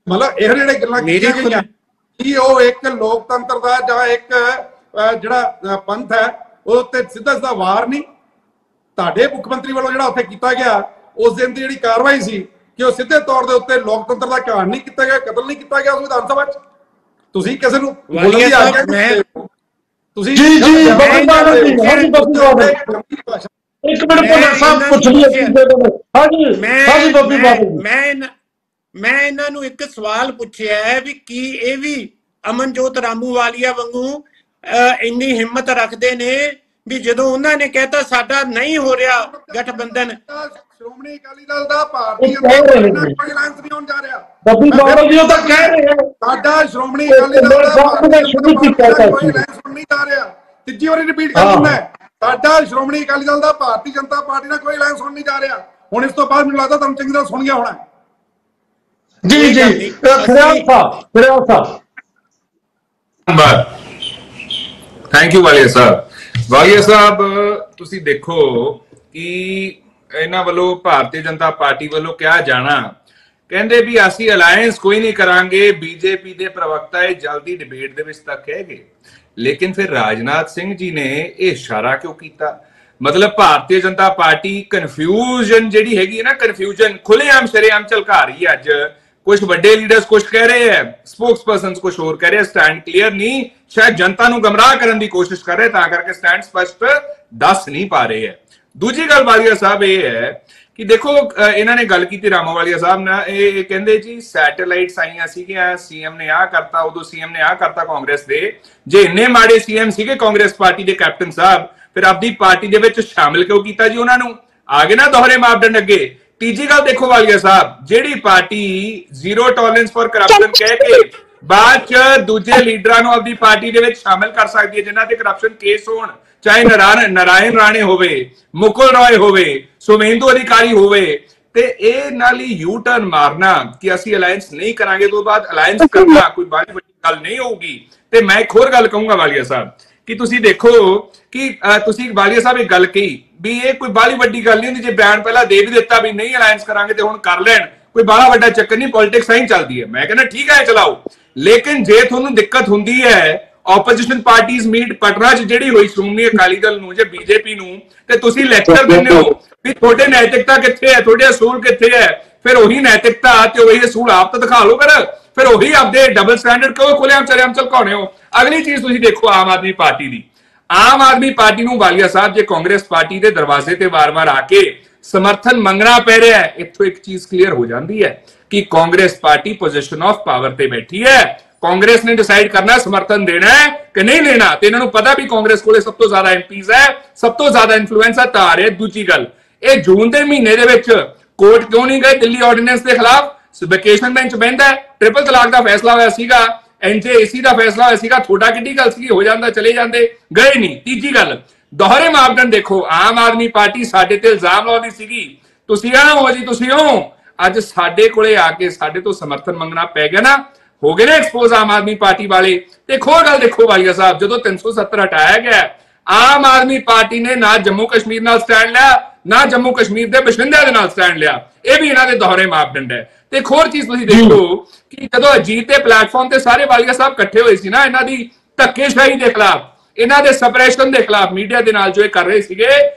ਮਤਲਬ ਇਹ ਜਿਹੜੇ ਗੱਲਾਂ ਕੀਤੀਆਂ ਗਈਆਂ ਕੀ ਉਹ ਇੱਕ ਲੋਕਤੰਤਰ ਦਾ ਜਾਂ ਇੱਕ ਜਿਹੜਾ ਪੰਥ ਹੈ ਉਹ ਤੇ ਸਿੱਧਾ ਸਿੱਧਾ ਵਾਰ ਨਹੀਂ। ਤੁਹਾਡੇ ਮੁੱਖ ਮੰਤਰੀ ਵੱਲੋਂ ਜਿਹੜਾ ਉੱਥੇ ਕੀਤਾ ਗਿਆ ਉਸ ਦਿਨ ਦੀ ਜਿਹੜੀ ਕਾਰਵਾਈ ਸੀ ਕਿ ਉਹ ਸਿੱਧੇ ਤੌਰ ਦੇ ਉੱਤੇ ਲੋਕਤੰਤਰ ਦਾ ਘਾਣ ਨਹੀਂ ਕੀਤਾ ਗਿਆ, ਕਤਲ ਨਹੀਂ ਕੀਤਾ ਗਿਆ ਉਸ ਵਿਧਾਨ ਸਭਾ 'ਚ। ਤੁਸੀਂ ਕਿਸੇ ਨੂੰ ਬੋਲਣ ਦੀ ਆਗਿਆ ਨਹੀਂ, ਤੁਸੀਂ ਜੀ ਬੱਬੀ ਬਾਦਲ ਜੀ, ਹਾਂਜੀ ਬੱਬੀ ਬਾਦਲ, ਇੱਕ ਮਿੰਟ ਭੁੱਲਰ ਸਾਹਿਬ ਪੁੱਛ ਲਈ। ਹਾਂਜੀ ਬੱਬੀ ਬਾਦਲ, ਮੈਂ ਇਹਨਾਂ ਨੂੰ ਇੱਕ ਸਵਾਲ ਪੁੱਛਿਆ ਹੈ ਵੀ ਕੀ ਇਹ ਵੀ ਅਮਨਜੋਤ ਰਾਮੂਵਾਲੀਆ ਵਾਂਗੂ ਇੰਨੀ ਹਿੰਮਤ ਰੱਖਦੇ ਨੇ ਵੀ ਜਦੋਂ ਉਹਨਾਂ ਨੇ ਕਹਿਤਾ ਸਾਡਾ ਨਹੀਂ ਹੋ ਰਿਹਾ ਗਠਬੰਧਨ, ਸ਼੍ਰੋਮਣੀ ਅਕਾਲੀ ਦਲ ਦਾ ਭਾਰਤੀ ਜਨਤਾ ਪਾਰਟੀ ਨਾਲ ਕੋਈ ਅਲਾਇੰਸ ਨਹੀਂ ਹੋਣ ਜਾ ਰਿਹਾ। ਬੱਬੀ ਬਾਦਲ ਜੀ ਉਹ ਤਾਂ ਕਹਿ ਰਹੇ ਆ ਸਾਡਾ ਸ਼੍ਰੋਮਣੀ ਅਕਾਲੀ ਦਲ ਦਾ ਕੋਈ ਅਲਾਇੰਸ ਹੋਣ ਨਹੀਂ ਜਾ ਰਿਹਾ। ਤੀਜੀ ਵਾਰੀ ਰਿਪੀਟ ਕਰ ਦਿੰਦਾ, ਸਾਡਾ ਸ਼੍ਰੋਮਣੀ ਅਕਾਲੀ ਦਲ ਦਾ ਭਾਰਤੀ ਜਨਤਾ ਪਾਰਟੀ ਨਾਲ ਕੋਈ ਅਲਾਇੰਸ ਹੋਣ ਨਹੀਂ ਜਾ ਰਿਹਾ। ਹੁਣ ਇਸ ਤੋਂ ਬਾਅਦ ਮੈਨੂੰ ਲੱਗਦਾ ਤੁਹਾਨੂੰ ਚੰਗੀ ਤਰ੍ਹਾਂ ਸੁਣ ਗਿਆ ਹੋਣਾ। ਜੀ ਖਰਿਆਲ ਸਾਹਿਬ ਥੈਂਕ ਯੂ ਵਾਲੀਆ ਸਾਹਿਬ। ਵਾਲੀਆ ਸਾਹਿਬ, ਤੁਸੀਂ ਦੇਖੋ ਕਿ ਇਹਨਾਂ ਵੱਲੋਂ ਭਾਰਤੀ ਜਨਤਾ ਪਾਰਟੀ ਵੱਲੋਂ ਕਿਹਾ ਜਾਣਾ, ਕਹਿੰਦੇ ਵੀ ਅਸੀਂ ਅਲਾਇੰਸ ਕੋਈ ਨਹੀਂ ਕਰਾਂਗੇ। ਬੀਜੇਪੀ ਦੇ ਪ੍ਰਵਕਤਾ ਇਹ ਜਲਦੀ ਡਿਬੇਟ ਦੇ ਵਿੱਚ ਤੱਕ ਕਹਿਗੇ, ਲੇਕਿਨ ਫਿਰ ਰਾਜਨਾਥ ਸਿੰਘ ਜੀ ਨੇ ਇਹ ਇਸ਼ਾਰਾ ਕਿਉਂ ਕੀਤਾ? ਮਤਲਬ ਭਾਰਤੀ ਜਨਤਾ ਪਾਰਟੀ ਕਨਫਿਊਜ਼ਨ ਜਿਹੜੀ ਹੈਗੀ ਹੈ ਨਾ, ਕਨਫਿਊਜ਼ਨ ਖੁੱਲੇਆਮ ਸ਼ਰੇਆਮ ਝਲਕਾ ਰਹੀ ਹੈ। ਅੱਜ ਕੁਝ ਵੱਡੇ ਲੀਡਰਸ ਕੁਝ ਕਹਿ ਰਹੇ ਹੈ, ਸਪੋਕਸਪਰਸਨਸ ਕੁਝ ਹੋਰ ਕਹਿ ਰਹੇ, ਸਟੈਂਡ ਕਲੀਅਰ ਨਹੀਂ, ਸ਼ਾਇਦ ਜਨਤਾ ਨੂੰ ਗਮਰਾਹ ਕਰਨ ਦੀ ਕੋਸ਼ਿਸ਼ ਕਰ ਰਹੇ, ਤਾਂ ਕਰਕੇ ਸਟੈਂਡ ਸਪਸ਼ਟ ਦੱਸ ਨਹੀਂ ਪਾ ਰਹੇ ਹੈ। ਦੂਜੀ ਗੱਲ ਵਾਲੀਆ ਸਾਹਿਬ ਇਹ ਹੈ ਕਿ ਦੇਖੋ ਇਹਨਾਂ ਨੇ ਗੱਲ ਕੀਤੀ ਰਾਮੋਵਾਲੀਆ ਸਾਹਿਬ ਨਾਲ, ਇਹ ਕਹਿੰਦੇ ਜੀ ਸੈਟੇਲਾਈਟਸ ਆਈਆਂ ਸੀਗੀਆਂ, ਸੀਐਮ ਨੇ ਆਹ ਕਰਤਾ, ਉਦੋਂ ਸੀਐਮ ਨੇ ਆਹ ਕਰਤਾ ਕਾਂਗਰਸ ਦੇ। ਜੇ ਇੰਨੇ ਮਾੜੇ ਸੀਐਮ ਸੀਗੇ ਕਾਂਗਰਸ ਪਾਰਟੀ ਦੇ ਕੈਪਟਨ ਸਾਹਿਬ, ਫਿਰ ਆਪਦੀ ਪਾਰਟੀ ਦੇ ਵਿੱਚ ਸ਼ਾਮਿਲ ਕਿਉਂ ਕੀਤਾ ਜੀ ਉਹਨਾਂ ਨੂੰ? ਆ ਗਏ ਨਾ ਦੋਹਰੇ ਮਾਪਦੰਡ ਅੱਗੇ। ਤੀਜੀ ਗੱਲ ਦੇਖੋ ਵਾਲੀਆ ਸਾਹਿਬ, ਜਿਹੜੀ party zero tolerance for corruption ਕਹਿ ਕੇ ਬਾਅਦ ਚ ਦੂਜੇ ਲੀਡਰਾਂ ਨੂੰ ਆਪਦੀ ਪਾਰਟੀ ਦੇ ਵਿੱਚ ਸ਼ਾਮਿਲ ਕਰ ਸਕਦੀ ਹੈ ਜਿਨ੍ਹਾਂ ਤੇ ਕਰਪਸ਼ਨ ਕੇਸ ਹੋਣ, ਚਾਹੇ ਨਾਰਾਇਣ ਰਾਣੇ ਹੋਵੇ, ਮੁਕੁਲ ਰਾਏ ਹੋਵੇ, ਸੁਵੇਂਦੂ ਅਧਿਕਾਰੀ ਹੋਵੇ, ਤੇ ਇਹ ਨਾਲ ਹੀ ਯੂ ਟਰਨ ਮਾਰਨਾ ਕਿ ਅਸੀਂ ਅਲਾਇੰਸ ਨਹੀਂ ਕਰਾਂਗੇ ਤੋਂ ਬਾਅਦ ਅਲਾਇੰਸ ਕਰਨਾ ਕੋਈ ਬੜੀ ਵੱਡੀ ਗੱਲ ਨਹੀਂ ਹੋਊਗੀ। ਤੇ ਮੈਂ ਇੱਕ ਹੋਰ ਗੱਲ ਕਹੂੰਗਾ ਵਾਲੀਆ ਸਾਹਿਬ ਕਿ ਤੁਸੀਂ ਦੇਖੋ ਕਿ ਤੁਸੀਂ ਵਾਲੀਆ ਸਾਹਿਬ ਇੱਕ ਗੱਲ ਕਹੀ ਵੀ ਇਹ ਕੋਈ ਬਾਲੀ ਵੱਡੀ ਗੱਲ ਨਹੀਂ ਹੁੰਦੀ। ਜੇ ਬਿਆਨ ਪਹਿਲਾਂ ਦੇ ਵੀ ਦਿੱਤਾ ਵੀ ਨਹੀਂ ਅਲਾਇੰਸ ਕਰਾਂਗੇ ਤੇ ਹੁਣ ਕਰ ਲੈਣ, ਕੋਈ ਬਾਲਾ ਵੱਡਾ ਚੱਕਰ ਨਹੀਂ, ਪੋਲਿਟਿਕਸ ਐਂ ਚੱਲਦੀ ਹੈ। ਮੈਂ ਕਹਿੰਦਾ ਠੀਕ ਹੈ ਚਲਾਓ, ਲੇਕਿਨ ਜੇ ਤੁਹਾਨੂੰ ਦਿੱਕਤ ਹੁੰਦੀ ਹੈ ਆਪੋਜੀਸ਼ਨ ਪਾਰਟੀਜ਼ ਮੀਟ ਪਟਨਾ 'ਚ ਜਿਹੜੀ ਹੋਈ ਸ਼੍ਰੋਮਣੀ ਅਕਾਲੀ ਦਲ ਨੂੰ ਜਾਂ ਬੀਜੇਪੀ ਨੂੰ, ਤੇ ਤੁਸੀਂ ਲੈਕਚਰ ਦਿੰਦੇ ਹੋ ਵੀ ਤੁਹਾਡੇ ਨੈਤਿਕਤਾ ਕਿੱਥੇ ਹੈ, ਤੁਹਾਡੇ ਅਸੂਲ ਕਿੱਥੇ ਹੈ। ਫਿਰ ਉਹੀ ਨੈਤਿਕਤਾ ਤੇ ਉਹੀ ਅਸੂਲ ਆਪ ਤਾਂ ਦਿਖਾ ਲਓ, ਫਿਰ ਉਹੀ ਆਪਦੇ ਡਬਲ ਸਟੈਂਡਰਡ ਕਿਉਂ ਖੁੱਲ੍ਹੇਆਮ ਚਰੇਆਮ ਝਲਕਾਉਣੇ ਹੋ। ਅਗਲੀ ਚੀਜ਼ ਤੁਸੀਂ ਦੇਖੋ ਆਮ ਆਦਮੀ ਪਾਰਟੀ ਦੀ। ਆਮ ਆਦਮੀ ਪਾਰਟੀ ਨੂੰ ਵਾਲੀਆ ਸਾਹਿਬ ਜੇ ਕਾਂਗਰਸ ਪਾਰਟੀ ਦੇ ਦਰਵਾਜ਼ੇ ਤੇ ਵਾਰ-ਵਾਰ ਆ ਕੇ ਸਮਰਥਨ ਮੰਗਣਾ ਪੈ ਰਿਹਾ ਹੈ, ਇੱਥੋਂ ਇੱਕ ਚੀਜ਼ ਕਲੀਅਰ ਹੋ ਜਾਂਦੀ ਹੈ ਕਿ Congress party position of power ਤੇ ਬੈਠੀ ਹੈ। ਕਾਂਗਰਸ ਨੇ ਡਿਸਾਈਡ ਕਰਨਾ ਸਮਰਥਨ ਦੇਣਾ ਹੈ ਕਿ ਨਹੀਂ ਲੈਣਾ, ਤੇ ਇਹਨਾਂ ਨੂੰ ਪਤਾ ਵੀ ਕਾਂਗਰਸ ਕੋਲੇ ਸਭ ਤੋਂ ਜ਼ਿਆਦਾ ਐਮਪੀਜ਼ ਹੈ, ਸਭ ਤੋਂ ਜ਼ਿਆਦਾ ਇਨਫਲੂਐਂਸ ਹੈ, ਤਾਂ ਆ ਰਿਹਾ। ਦੂਜੀ ਗੱਲ, ਇਹ ਜੂਨ ਦੇ ਮਹੀਨੇ ਦੇ ਵਿੱਚ ਕੋਰਟ ਕਿਉਂ ਨਹੀਂ ਗਏ ਦਿੱਲੀ ਆਰਡੀਨੈਂਸ ਦੇ ਖਿਲਾਫ? ਵੈਕੇਸ਼ਨ ਬੈਂਚ ਬਹਿੰਦਾ, ਟ੍ਰਿਪਲ ਤਲਾਕ ਦਾ ਫੈਸਲਾ ਹੋਇਆ ਸੀਗਾ, ਐਨਜੇਏਸੀ ਦਾ ਫੈਸਲਾ ਹੋਇਆ ਸੀਗਾ, ਥੋੜਾ ਕਿੱਡੀ ਗੱਲ ਸੀ, ਹੋ ਜਾਂਦਾ ਚਲੇ ਜਾਂਦੇ, ਗਏ ਨਹੀਂ। ਤੀਜੀ ਗੱਲ, ਦੋਹਰੇ ਮਾਪਦੰਡ ਦੇਖੋ। ਆਮ ਆਦਮੀ ਪਾਰਟੀ ਸਾਡੇ ਤੇ ਇਲਜ਼ਾਮ ਲਾਉਂਦੀ ਸੀਗੀ ਤੁਸੀਂ ਹੋ ਜੀ, ਤੁਸੀਂ ਹੋ, ਅੱਜ ਸਾਡੇ ਕੋਲੇ ਆ ਕੇ ਸਾਡੇ ਤੋਂ ਸਮਰਥਨ ਮੰਗਣਾ ਪੈ ਗਿਆ ਨਾ, ਹੋ ਗਏ ਨਾ ਐਕਸਪੋਜ਼ ਆਮ ਆਦਮੀ ਪਾਰਟੀ ਵਾਲੇ। ਤੇ ਇੱਕ ਹੋਰ ਗੱਲ ਦੇਖੋ ਵਾਲੀਆ ਸਾਹਿਬ, ਜਦੋਂ 370 ਹਟਾਇਆ ਗਿਆ, ਆਮ ਆਦਮੀ ਪਾਰਟੀ ਨੇ ਨਾ ਜੰਮੂ ਕਸ਼ਮੀਰ ਨਾਲ ਸਟੈਂਡ ਲਿਆ, ਨਾ ਜੰਮੂ ਕਸ਼ਮੀਰ ਦੇ ਬਸ਼ਿੰਦਿਆਂ ਦੇ ਨਾਲ ਸਟੈਂਡ ਲਿਆ। ਇਹ ਵੀ ਇਹਨਾਂ ਦੇ ਦੋਹਰੇ ਮਾਪਦੰਡ ਹੈ। ਤੇ ਇੱਕ ਹੋਰ ਚੀਜ਼ ਤੁਸੀਂ ਦੇਖੋ ਕਿ ਜਦੋਂ ਅਜੀਤ ਦੇ ਪਲੇਟਫਾਰਮ ਤੇ ਸਾਰੇ ਵਾਲੀਆ ਸਾਹਿਬ ਇਕੱਠੇ ਹੋਏ ਸੀ ਨਾ, ਇਹਨਾਂ ਦੀ ਧੱਕੇਸ਼ਾਹੀ ਦੇ ਖਿਲਾਫ, ਇਹਨਾਂ ਦੇ ਸਪਰੈਸ਼ਨ ਦੇ ਖਿਲਾਫ ਮੀਡੀਆ ਦੇ ਨਾਲ ਜੋ ਇਹ ਕਰ ਰਹੇ ਸੀਗੇ,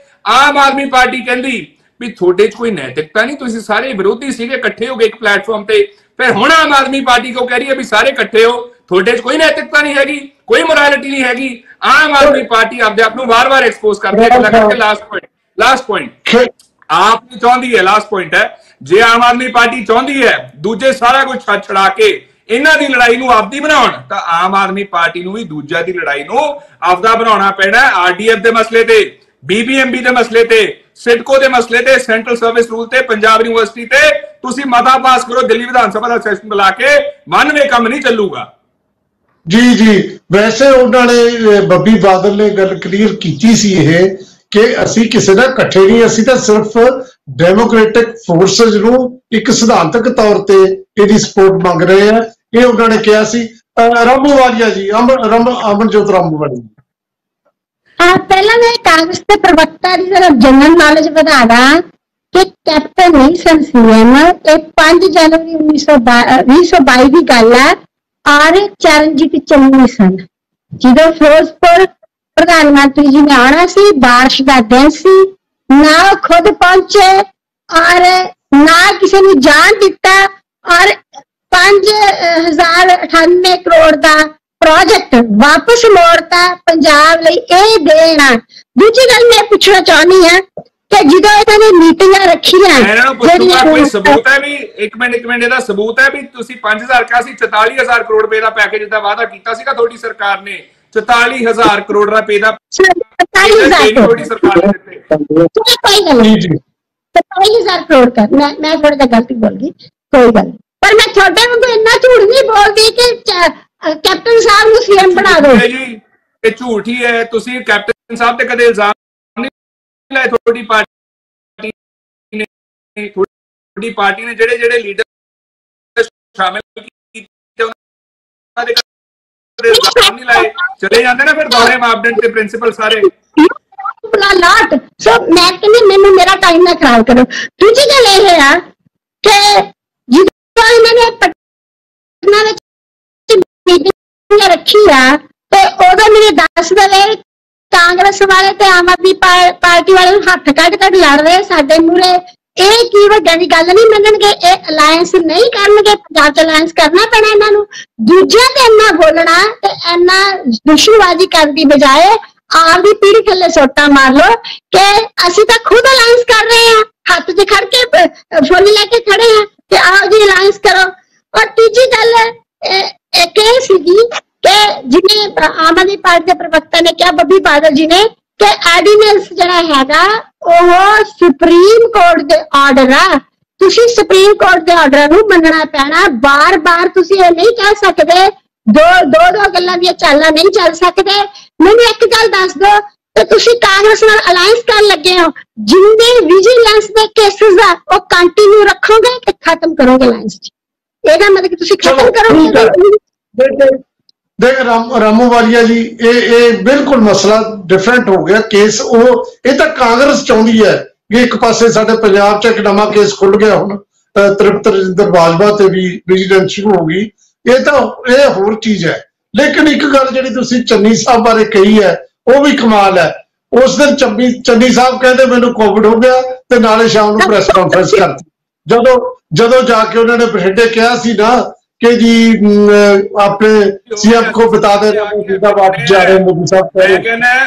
ਆਮ ਆਦਮੀ ਪਾਰਟੀ ਕਹਿੰਦੀ ਵੀ ਤੁਹਾਡੇ 'ਚ ਕੋਈ ਨੈਤਿਕਤਾ ਨਹੀਂ, ਤੁਸੀਂ ਸਾਰੇ ਵਿਰੋਧੀ ਸੀਗੇ ਇਕੱਠੇ ਹੋ ਗਏ ਇੱਕ ਪਲੇਟਫਾਰਮ ਤੇ। ਫਿਰ ਹੁਣ ਆਮ ਆਦਮੀ ਪਾਰਟੀ ਕੋ ਕਹਿ ਰਹੀ ਹੈ ਵੀ ਸਾਰੇ ਇਕੱਠੇ ਹੋ, ਤੁਹਾਡੇ 'ਚ ਕੋਈ ਨੈਤਿਕਤਾ ਨਹੀਂ ਹੈਗੀ, ਕੋਈ ਮੋਰਾਲਿਟੀ ਨਹੀਂ ਹੈਗੀ। ਆਮ ਆਦਮੀ ਪਾਰਟੀ ਆਪਦੇ ਆਪ ਨੂੰ ਵਾਰ-ਵਾਰ ਐਕਸਪੋਜ਼ ਕਰਦੀ ਹੈ। ਲਾਸਟ ਪੁਆਇੰਟ ਆਪ ਨਹੀਂ ਚਾਹੁੰਦੀ ਹੈ, ਲਾਸਟ ਪੁਆਇੰਟ ਹੈ, ਜੇ ਆਮ ਆਦਮੀ ਪਾਰਟੀ ਚਾਹੁੰਦੀ ਹੈ ਦੂਜੇ ਸਾਰਾ ਕੁਝ ਛੱਡ ਕੇ ਇਹਨਾਂ ਦੀ ਲੜਾਈ ਨੂੰ ਆਪਦੀ ਬਣਾਉਣ, ਤਾਂ ਆਮ ਆਦਮੀ ਪਾਰਟੀ ਨੂੰ ਵੀ ਦੂਜਿਆਂ ਦੀ ਲੜਾਈ ਨੂੰ ਆਪਦਾ ਬਣਾਉਣਾ ਪੈਣਾ। ਆਰਡੀਐਫ ਦੇ ਮਸਲੇ ਤੇ, ਬੀਬੀਐਮਬੀ ਦੇ ਮਸਲੇ ਤੇ, ਸਿਡਕੋ ਦੇ ਮਸਲੇ ਤੇ, ਸੈਂਟਰਲ ਸਰਵਿਸ ਰੂਲ ਤੇ, ਪੰਜਾਬ ਯੂਨੀਵਰਸਿਟੀ ਤੇ ਤੁਸੀਂ ਮਤਾ ਪਾਸ ਕਰੋ, ਦਿੱਲੀ ਵਿਧਾਨ ਸਭਾ ਦਾ ਸੈਸ਼ਨ ਬੁਲਾ ਕੇ, ਮਨਵੇਂ ਕੰਮ ਨਹੀਂ ਚੱਲੂਗਾ। ਜੀ ਵੈਸੇ ਉਹਨਾਂ ਨੇ ਬੱਬੀ ਬਾਦਲ ਨੇ ਗੱਲ ਕਲੀਅਰ ਕੀਤੀ ਸੀ ਇਹ ਕਿ ਅਸੀਂ ਕਿਸੇ ਨਾਲ ਇਕੱਠੇ ਨਹੀਂ, ਅਸੀਂ ਤਾਂ ਸਿਰਫ ਡੈਮੋਕ੍ਰੈਟਿਕ ਫੋਰਸਸ ਨੂੰ ਇੱਕ ਸਿਧਾਂਤਕ ਤੌਰ ਤੇ ਇਹਦੀ ਸਪੋਰਟ ਮੰਗ ਰਹੇ ਆ। ਇਹ ਉਹਨਾਂ ਨੇ ਕਿਹਾ ਸੀ। ਰਾਮੂ ਵਾਲੀਆ ਜੀ, ਅਮਨਜੋਤ ਰਾਮੂ ਵਾਲੀਆ। ਪਹਿਲਾਂ ਮੈਂ ਕਾਂਗਰਸ ਦੇ ਪ੍ਰਵਕਤਾ ਦੀ ਜਰਾ ਜਨਰਲ ਨੌਲੇਜ ਵਧਾ ਦਾਂ ਕਿ ਕੈਪਟਨ ਵਿਲਸਨ ਸੀਐਮ, ਇਹ 5 ਜਨਵਰੀ 2022 ਦੀ ਗੱਲ ਹੈ, ਔਰ ਚਰਨਜੀਤ ਚੰਨੀ ਸਨ। ਜਦੋਂ ਫਿਰੋਜ਼ਪੁਰ ਪ੍ਰਧਾਨ ਮੰਤਰੀ ਜੀ ਨੇ ਆਉਣਾ ਸੀ, ਬਾਰਿਸ਼ ਦਾ ਦਿਨ ਸੀ, ਨਾ ਉਹ ਖੁਦ ਪਹੁੰਚੇ ਔਰ ਨਾ ਕਿਸੇ ਨੂੰ ਜਾਣ ਦਿੱਤਾ, ਔਰ 5098 ਕਰੋੜ ਦਾ ਪ੍ਰੋਜੈਕਟ ਵਾਪਸ ਮੋੜਤਾ ਪੰਜਾਬ ਲਈ। ਇਹ ਦੇਣਾ। ਦੂਜੀ ਗੱਲ ਮੈਂ ਪੁੱਛਣਾ ਚਾਹੁੰਦੀ ਹਾਂ ਕਿ ਜਦੋਂ ਇਹਨਾਂ ਨੇ ਮੀਟਿੰਗਾਂ ਰੱਖੀਆਂ, ਕੋਈ ਸਬੂਤ ਹੈ ਵੀ ਇੱਕ ਮਿੰਟ ਇਹਦਾ ਸਬੂਤ ਹੈ ਵੀ ਤੁਸੀਂ 5000 ਕਿਹਾ ਸੀ, 44000 ਕਰੋੜ ਰੁਪਏ ਦਾ ਪੈਕੇਜ ਦਾ ਵਾਅਦਾ ਕੀਤਾ ਸੀਗਾ ਤੁਹਾਡੀ ਸਰਕਾਰ ਨੇ, 44000 ਕਰੋੜ ਰੁਪਏ ਦਾ ਤੁਹਾਡੀ ਸਰਕਾਰ ਨੇ ਦਿੱਤੇ। ਕੋਈ ਗੱਲ ਨਹੀਂ, 44000 ਕਰੋੜ ਕਰ, ਮੈਂ ਥੋੜਾ ਜਿਹਾ ਗਲਤੀ ਬੋਲ ਗਈ, ਕੋਈ ਗੱਲ। ਪਰ ਮੈਂ ਤੁਹਾਡੇ ਵਾਂਗੂ ਇੰਨਾ ਝੂਠ ਨਹੀਂ ਬੋਲਦੀ ਕਿ ਕੈਪਟਨ ਸਾਹਿਬ ਨੂੰ ਸੀਐਮ ਬਣਾ ਦਿਓ ਜੀ। ਇਹ ਝੂਠ ਹੀ ਹੈ। ਤੁਸੀਂ ਕੈਪਟਨ ਸਾਹਿਬ ਤੇ ਕਦੇ ਇਲਜ਼ਾਮ ਨਹੀਂ ਲਾਇਆ। ਤੁਹਾਡੀ ਪਾਰਟੀ ਨੇ ਜਿਹੜੇ ਲੀਡਰ ਸ਼ਾਮਿਲ ਕੀਤੇ ਉਹਨਾਂ ਦੇ ਇਲਜ਼ਾਮ ਨਹੀਂ ਲਾਏ। ਚਲੇ ਜਾਂਦੇ ਨਾ ਫਿਰ ਦੋਹਰੇ ਮਾਪਦੰਡ ਤੇ ਪ੍ਰਿੰਸੀਪਲ ਸਾਰੇ। ਲਾਟ ਸੋ ਮੈਂ ਕਹਿੰਦੀ ਮੈਨੂੰ ਮੇਰਾ ਟਾਈਮ ਨਾ ਖਰਾਬ ਕਰੋ। ਦੂਜੀ ਗੱਲ ਇਹ ਆ ਕਿ ਜਦੋਂ ਇਹਨਾਂ ਨੇ ਪਟਨਾ ਵਿੱਚ ਮੀਟਿੰਗ ਰੱਖੀ ਆ ਤੇ ਉਦੋਂ ਮੇਰੇ ਦੱਸ ਦੇਵੇ ਕਾਂਗਰਸ ਵਾਲੇ ਤੇ ਆਮ ਆਦਮੀ ਪਾਰਟੀ ਵਾਲੇ ਹੱਥ ਕੱਢ ਲੜ ਰਹੇ ਸਾਡੇ ਮੂਹਰੇ। ਇਹ ਕੀ ਵੱਡਿਆਂ ਦੀ ਗੱਲ ਨਹੀਂ ਮੰਨਣਗੇ, ਇਹ ਅਲਾਇੰਸ ਨਹੀਂ ਕਰਨਗੇ। ਪੰਜਾਬ ਚ ਅਲਾਇੰਸ ਕਰਨਾ ਪੈਣਾ ਇਹਨਾਂ ਨੂੰ। ਦੂਜਿਆਂ ਤੇ ਇੰਨਾ ਬੋਲਣਾ ਤੇ ਇੰਨਾ ਦੁਸ਼ਮਣਬਾਜ਼ੀ ਕਰਨ ਦੀ ਬਜਾਏ ਆਪਦੀ ਪੀੜੀ ਥੱਲੇ ਸੋਟਾ ਮਾਰ ਲਓ ਕਿ ਅਸੀਂ ਤਾਂ ਖੁਦ ਅਲਾਇੰਸ ਕਰ ਰਹੇ ਹਾਂ, ਹੱਥ 'ਚ ਖੜ ਕੇ ਫੁੱਲ ਲੈ ਕੇ ਖੜੇ ਹਾਂ ਕਿ ਆਓ ਜੀ ਅਲਾਇੰਸ ਕਰੋ। ਔਰ ਤੀਜੀ ਗੱਲ ਇੱਕ ਇਹ ਸੀਗੀ ਕਿ ਜਿਵੇਂ ਆਮ ਆਦਮੀ ਪਾਰਟੀ ਦੇ ਪ੍ਰਵਕਤਾ ਨੇ ਕਿਹਾ, ਬੱਬੀ ਬਾਦਲ ਜੀ ਨੇ, ਕਿ ਆਰਡੀਨੈਂਸ ਜਿਹੜਾ ਹੈਗਾ ਉਹ ਸੁਪਰੀਮ ਕੋਰਟ ਦੇ ਆਰਡਰ ਆ। ਤੁਸੀਂ ਸੁਪਰੀਮ ਕੋਰਟ ਦੇ ਆਰਡਰ ਨੂੰ ਮੰਨਣਾ ਪੈਣਾ। ਬਾਰ-ਬਾਰ ਤੁਸੀਂ ਇਹ ਨਹੀਂ ਕਹਿ ਸਕਦੇ, ਦੋ ਗੱਲਾਂ ਦੀਆਂ ਚਾਲਾਂ ਨਹੀਂ ਚੱਲ ਸਕਦੇ। ਮੈਨੂੰ ਇੱਕ ਗੱਲ ਦੱਸ ਦਿਓ ਕਿ ਤੁਸੀਂ ਕਾਂਗਰਸ ਨਾਲ ਅਲਾਇੰਸ ਕਰਨ ਲੱਗੇ ਹੋ, ਜਿੰਨੇ ਵਿਜੀਲੈਂਸ ਦੇ ਕੇਸਿਸ ਆ ਉਹ ਕੰਟੀਨਿਊ ਰੱਖੋਗੇ ਕਿ ਖਤਮ ਕਰੋਗੇ ਅਲਾਇੰਸ? ਇਹਦਾ ਮਤਲਬ ਕਿ ਤੁਸੀਂ ਖਤਮ ਕਰੋਗੇ। ਦੇਖ ਰਾਮੂ ਵਾਲੀਆ ਜੀ, ਇਹ ਬਿਲਕੁਲ ਮਸਲਾ ਡਿਫਰੈਂਟ ਹੋ ਗਿਆ ਕੇਸ। ਇਹ ਤਾਂ ਕਾਂਗਰਸ ਚਾਹੁੰਦੀ ਹੈ ਕਿ ਇੱਕ ਪਾਸੇ ਸਾਡੇ ਪੰਜਾਬ 'ਚ ਇੱਕ ਨਵਾਂ ਕੇਸ ਖੁੱਲ ਗਿਆ, ਹੁਣ ਤ੍ਰਿਪਤ ਰਜਿੰਦਰ ਬਾਜਵਾ ਤੇ ਵੀ ਵਿਜੀਲੈਂਸ ਸ਼ੁਰੂ ਹੋ ਗਈ। ਇਹ ਹੋਰ ਚੀਜ਼ ਹੈ। ਲੇਕਿਨ ਇੱਕ ਗੱਲ ਜਿਹੜੀ ਤੁਸੀਂ ਚੰਨੀ ਸਾਹਿਬ ਬਾਰੇ ਕਹੀ ਹੈ ਉਹ ਵੀ ਕਮਾਲ ਹੈ। ਉਸ ਦਿਨ ਚੰਨੀ ਸਾਹਿਬ ਕਹਿੰਦੇ ਮੈਨੂੰ ਕੋਵਿਡ ਹੋ ਗਿਆ ਤੇ ਨਾਲੇ ਸ਼ਾਮ ਨੂੰ ਪ੍ਰੈਸ ਕਾਨਫਰੰਸ ਕਰਤੀ। ਜਦੋਂ ਜਾ ਕੇ ਉਹਨਾਂ ਨੇ ਬਠਿੰਡੇ ਕਿਹਾ ਸੀ ਨਾ कि जी आपने सीएम को बता देना आप जा रहे मोदी साहब।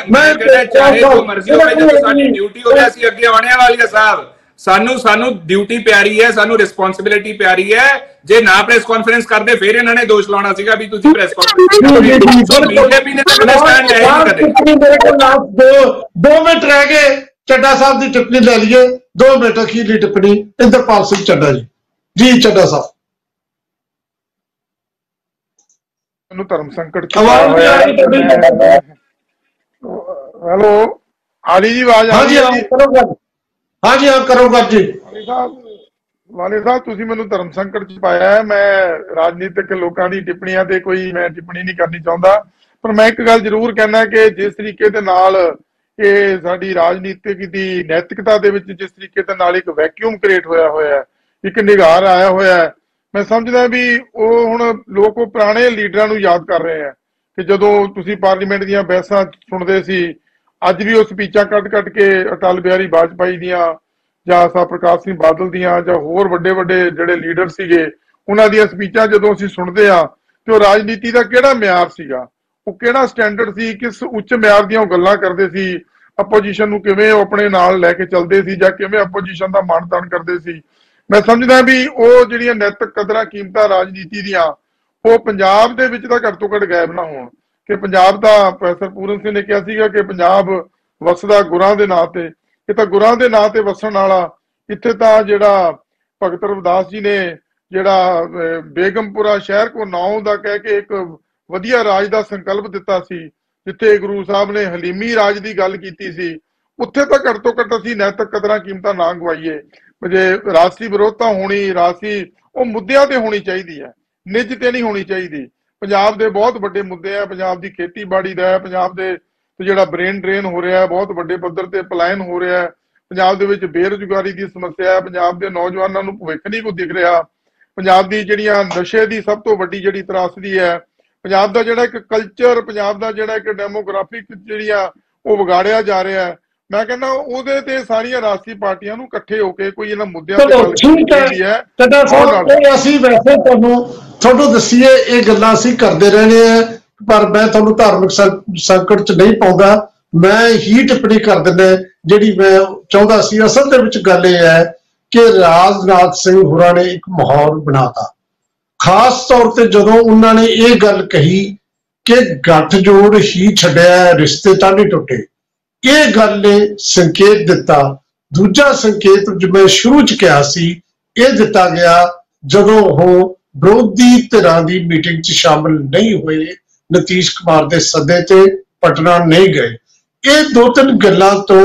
मैं चाहे जो मर्जी हो जब साडी ड्यूटी हो जाए सी अगे आने वाली है साहब, सानू ड्यूटी प्यारी है, सानू रिस्पांसिबिलिटी प्यारी है। जे ना प्रेस कॉन्फ्रेंस करदे फिर इन्होंने दोष लाना सीगा भी तुसी प्रेस कॉन्फ्रेंस। बीजेपी ने तो स्टैंड लिया ही कदे। मेरे को लास्ट 2 मिनट रह गए, चड्डा साहब की टिप्पणी ले लिए। 2 मिनट अखीरली टिप्पणी इंद्रपाल सिंह चड्डा जी चड्डा साहब। धर्म संकट हेलो आली जी आवाज हाँ जी हाँ करो बात जी। वाले साहब तुसी मैनू धर्म संकट च पाया है। मैं राजनीतिक लोगों की टिप्पणियां ते कोई मैं टिप्पणी नहीं करनी चाहता, पर मैं एक गल जरूर कहना कि जिस तरीके दे नाल ਕਿ ਸਾਡੀ ਰਾਜਨੀਤਿਕ ਦੀ ਨੈਤਿਕਤਾ ਦੇ ਵਿੱਚ ਜਿਸ ਤਰੀਕੇ ਦੇ ਨਾਲ ਇੱਕ ਵੈਕਿਊਮ ਕ੍ਰੀਏਟ ਹੋਇਆ ਹੈ, ਇੱਕ ਨਿਗਾਰ ਆਇਆ ਹੋਇਆ ਹੈ। ਮੈਂ ਸਮਝਦਾ ਵੀ ਉਹ ਹੁਣ ਲੋਕ ਉਹ ਪੁਰਾਣੇ ਲੀਡਰਾਂ ਨੂੰ ਯਾਦ ਕਰ ਰਹੇ ਆ ਕਿ ਜਦੋਂ ਤੁਸੀਂ ਪਾਰਲੀਮੈਂਟ ਦੀਆਂ ਬਹਿਸਾਂ ਸੁਣਦੇ ਸੀ, ਅੱਜ ਵੀ ਉਹ ਸਪੀਚਾਂ ਕੱਢ ਕੇ ਅਟਲ ਬਿਹਾਰੀ ਵਾਜਪਾਈ ਦੀਆਂ ਜਾਂ ਸਾਹਿਬ ਪ੍ਰਕਾਸ਼ ਸਿੰਘ ਬਾਦਲ ਦੀਆਂ ਜਾਂ ਹੋਰ ਵੱਡੇ ਜਿਹੜੇ ਲੀਡਰ ਸੀਗੇ ਉਹਨਾਂ ਦੀਆਂ ਸਪੀਚਾਂ ਜਦੋਂ ਅਸੀਂ ਸੁਣਦੇ ਆ ਤੇ ਉਹ ਰਾਜਨੀਤੀ ਦਾ ਕਿਹੜਾ ਮਿਆਰ ਸੀਗਾ, ਉਹ ਕਿਹੜਾ ਸਟੈਂਡਰਡ ਸੀ, ਕਿਸ ਉੱਚ ਮਿਆਰ ਦੀਆਂ ਉਹ ਗੱਲਾਂ ਕਰਦੇ ਸੀ, ਆਪੋਜੀਸ਼ਨ ਨੂੰ ਕਿਵੇਂ ਉਹ ਆਪਣੇ ਨਾਲ ਲੈ ਕੇ ਚੱਲਦੇ ਸੀ ਜਾਂ ਕਿਵੇਂ ਆਪੋਜੀਸ਼ਨ ਦਾ ਮਾਣ ਤਾਣ ਕਰਦੇ ਸੀ। ਮੈਂ ਸਮਝਦਾ ਵੀ ਉਹ ਜਿਹੜੀਆਂ ਨੈਤਿਕ ਕਦਰਾਂ ਕੀਮਤਾਂ ਰਾਜਨੀਤੀ ਦੀਆਂ ਉਹ ਪੰਜਾਬ ਦੇ ਵਿੱਚ ਤਾਂ ਘੱਟ ਤੋਂ ਘੱਟ ਗਾਇਬ ਨਾ ਹੋਣ। ਕਿ ਪੰਜਾਬ ਦਾ ਪ੍ਰੋਫੈਸਰ ਪੂਰਨ ਸਿੰਘ ਨੇ ਕਿਹਾ ਸੀਗਾ ਕਿ ਪੰਜਾਬ ਵਸਦਾ ਗੁਰਾਂ ਦੇ ਨਾਂ ਤੇ, ਇਹ ਤਾਂ ਗੁਰਾਂ ਦੇ ਨਾਂ ਤੇ ਵਸਣ ਵਾਲਾ। ਇੱਥੇ ਤਾਂ ਜਿਹੜਾ ਭਗਤ ਰਵਿਦਾਸ ਜੀ ਨੇ ਜਿਹੜਾ ਬੇਗਮਪੁਰਾ ਸ਼ਹਿਰ ਕੋ ਨਾਉ ਦਾ ਕਹਿ ਕੇ ਇੱਕ ਵਧੀਆ ਰਾਜ ਦਾ ਸੰਕਲਪ ਦਿੱਤਾ ਸੀ, ਜਿੱਥੇ ਗੁਰੂ ਸਾਹਿਬ ਨੇ ਹਲੀਮੀ ਰਾਜ ਦੀ ਗੱਲ ਕੀਤੀ ਸੀ, ਉੱਥੇ ਤਾਂ ਘੱਟ ਤੋਂ ਘੱਟ ਅਸੀਂ ਨੈਤਿਕ ਕਦਰਾਂ ਕੀਮਤਾਂ ਨਾ ਗਵਾਈਏ। ਜੇ ਰਾਜਸੀ ਵਿਰੋਧਤਾ ਹੋਣੀ, ਰਾਜਸੀ ਉਹ ਮੁੱਦਿਆਂ ਤੇ ਹੋਣੀ ਚਾਹੀਦੀ ਹੈ, ਨਿੱਜ ਤੇ ਨਹੀਂ ਹੋਣੀ ਚਾਹੀਦੀ। ਪੰਜਾਬ ਦੇ ਬਹੁਤ ਵੱਡੇ ਮੁੱਦੇ ਆ, ਪੰਜਾਬ ਦੀ ਖੇਤੀਬਾੜੀ ਦਾ ਹੈ, ਪੰਜਾਬ ਦੇ ਜਿਹੜਾ ਬ੍ਰੇਨ ਡਰੇਨ ਹੋ ਰਿਹਾ, ਬਹੁਤ ਵੱਡੇ ਪੱਧਰ ਤੇ ਪਲਾਇਨ ਹੋ ਰਿਹਾ, ਪੰਜਾਬ ਦੇ ਵਿੱਚ ਬੇਰੁਜ਼ਗਾਰੀ ਦੀ ਸਮੱਸਿਆ ਹੈ, ਪੰਜਾਬ ਦੇ ਨੌਜਵਾਨਾਂ ਨੂੰ ਭਵਿੱਖ ਨਹੀਂ ਕੋਈ ਦਿਖ ਰਿਹਾ, ਪੰਜਾਬ ਦੀ ਜਿਹੜੀਆਂ ਨਸ਼ੇ ਦੀ ਸਭ ਤੋਂ ਵੱਡੀ ਜਿਹੜੀ ਤਰਾਸਦੀ ਹੈ, ਪੰਜਾਬ ਦਾ ਜਿਹੜਾ ਇੱਕ ਕਲਚਰ, ਪੰਜਾਬ ਦਾ ਜਿਹੜਾ ਇੱਕ ਡੈਮੋਗ੍ਰਾਫਿਕ ਜਿਹੜੀ ਆ ਉਹ ਵਿਗਾੜਿਆ ਜਾ ਰਿਹਾ ਹੈ। ਮੈਂ ਕਹਿੰਦਾ ਉਹਦੇ ਤੇ ਸਾਰੀਆਂ ਰਾਜਸੀ ਪਾਰਟੀਆਂ ਨੂੰ ਇਕੱਠੇ ਹੋ ਕੇ ਕੋਈ ਇਹਨਾਂ ਮੁੱਦਿਆਂ ਤੇ ਗੱਲ ਕਰਨੀ ਚਾਹੀਦੀ ਹੈ। ਅਸੀਂ ਵੈਸੇ ਤੁਹਾਨੂੰ ਦਸੀਏ ਇਹ ਗੱਲਾਂ ਅਸੀਂ ਕਰਦੇ ਰਹਿਣੇ ਆ, ਪਰ ਮੈਂ ਤੁਹਾਨੂੰ ਧਾਰਮਿਕ ਸੰਕਟ ਚ ਨਹੀਂ ਪਾਉਂਦਾ, ਮੈਂ ਹੀ ਟਿੱਪਣੀ ਕਰ ਦਿੰਦਾ ਜਿਹੜੀ ਮੈਂ ਚਾਹੁੰਦਾ ਸੀ। ਅਸਲ ਦੇ ਵਿੱਚ ਗੱਲ ਇਹ ਹੈ ਕਿ ਰਾਜਨਾਥ ਸਿੰਘ ਹੋਰਾਂ ਨੇ ਇੱਕ ਮਾਹੌਲ ਬਣਾਤਾ, ਖਾਸ ਤੌਰ ਤੇ ਜਦੋਂ ਉਹਨਾਂ ਨੇ ਇਹ ਗੱਲ ਕਹੀ ਕਿ ਗੱਠਜੋੜ ਹੀ ਛੱਡਿਆ, ਰਿਸ਼ਤੇ ਤਾਂ ਨਹੀਂ ਟੁੱਟੇ। ਇਹ ਗੱਲ ਨੇ ਸੰਕੇਤ ਦਿੱਤਾ। ਦੂਜਾ ਸੰਕੇਤ ਜਿਵੇਂ ਸ਼ੁਰੂ ਚ ਕਿਹਾ ਸੀ, ਇਹ ਦਿੱਤਾ ਗਿਆ ਜਦੋਂ ਉਹ ਵਿਰੋਧੀ ਧਿਰਾਂ ਦੀ ਮੀਟਿੰਗ ਚ ਸ਼ਾਮਲ ਨਹੀਂ ਹੋਏ, ਨਿਤੀਸ਼ ਕੁਮਾਰ ਦੇ ਸੱਦੇ ਤੇ ਪਟਨਾ ਨਹੀਂ ਗਏ। ਇਹ ਦੋ ਤਿੰਨ ਗੱਲਾਂ ਤੋਂ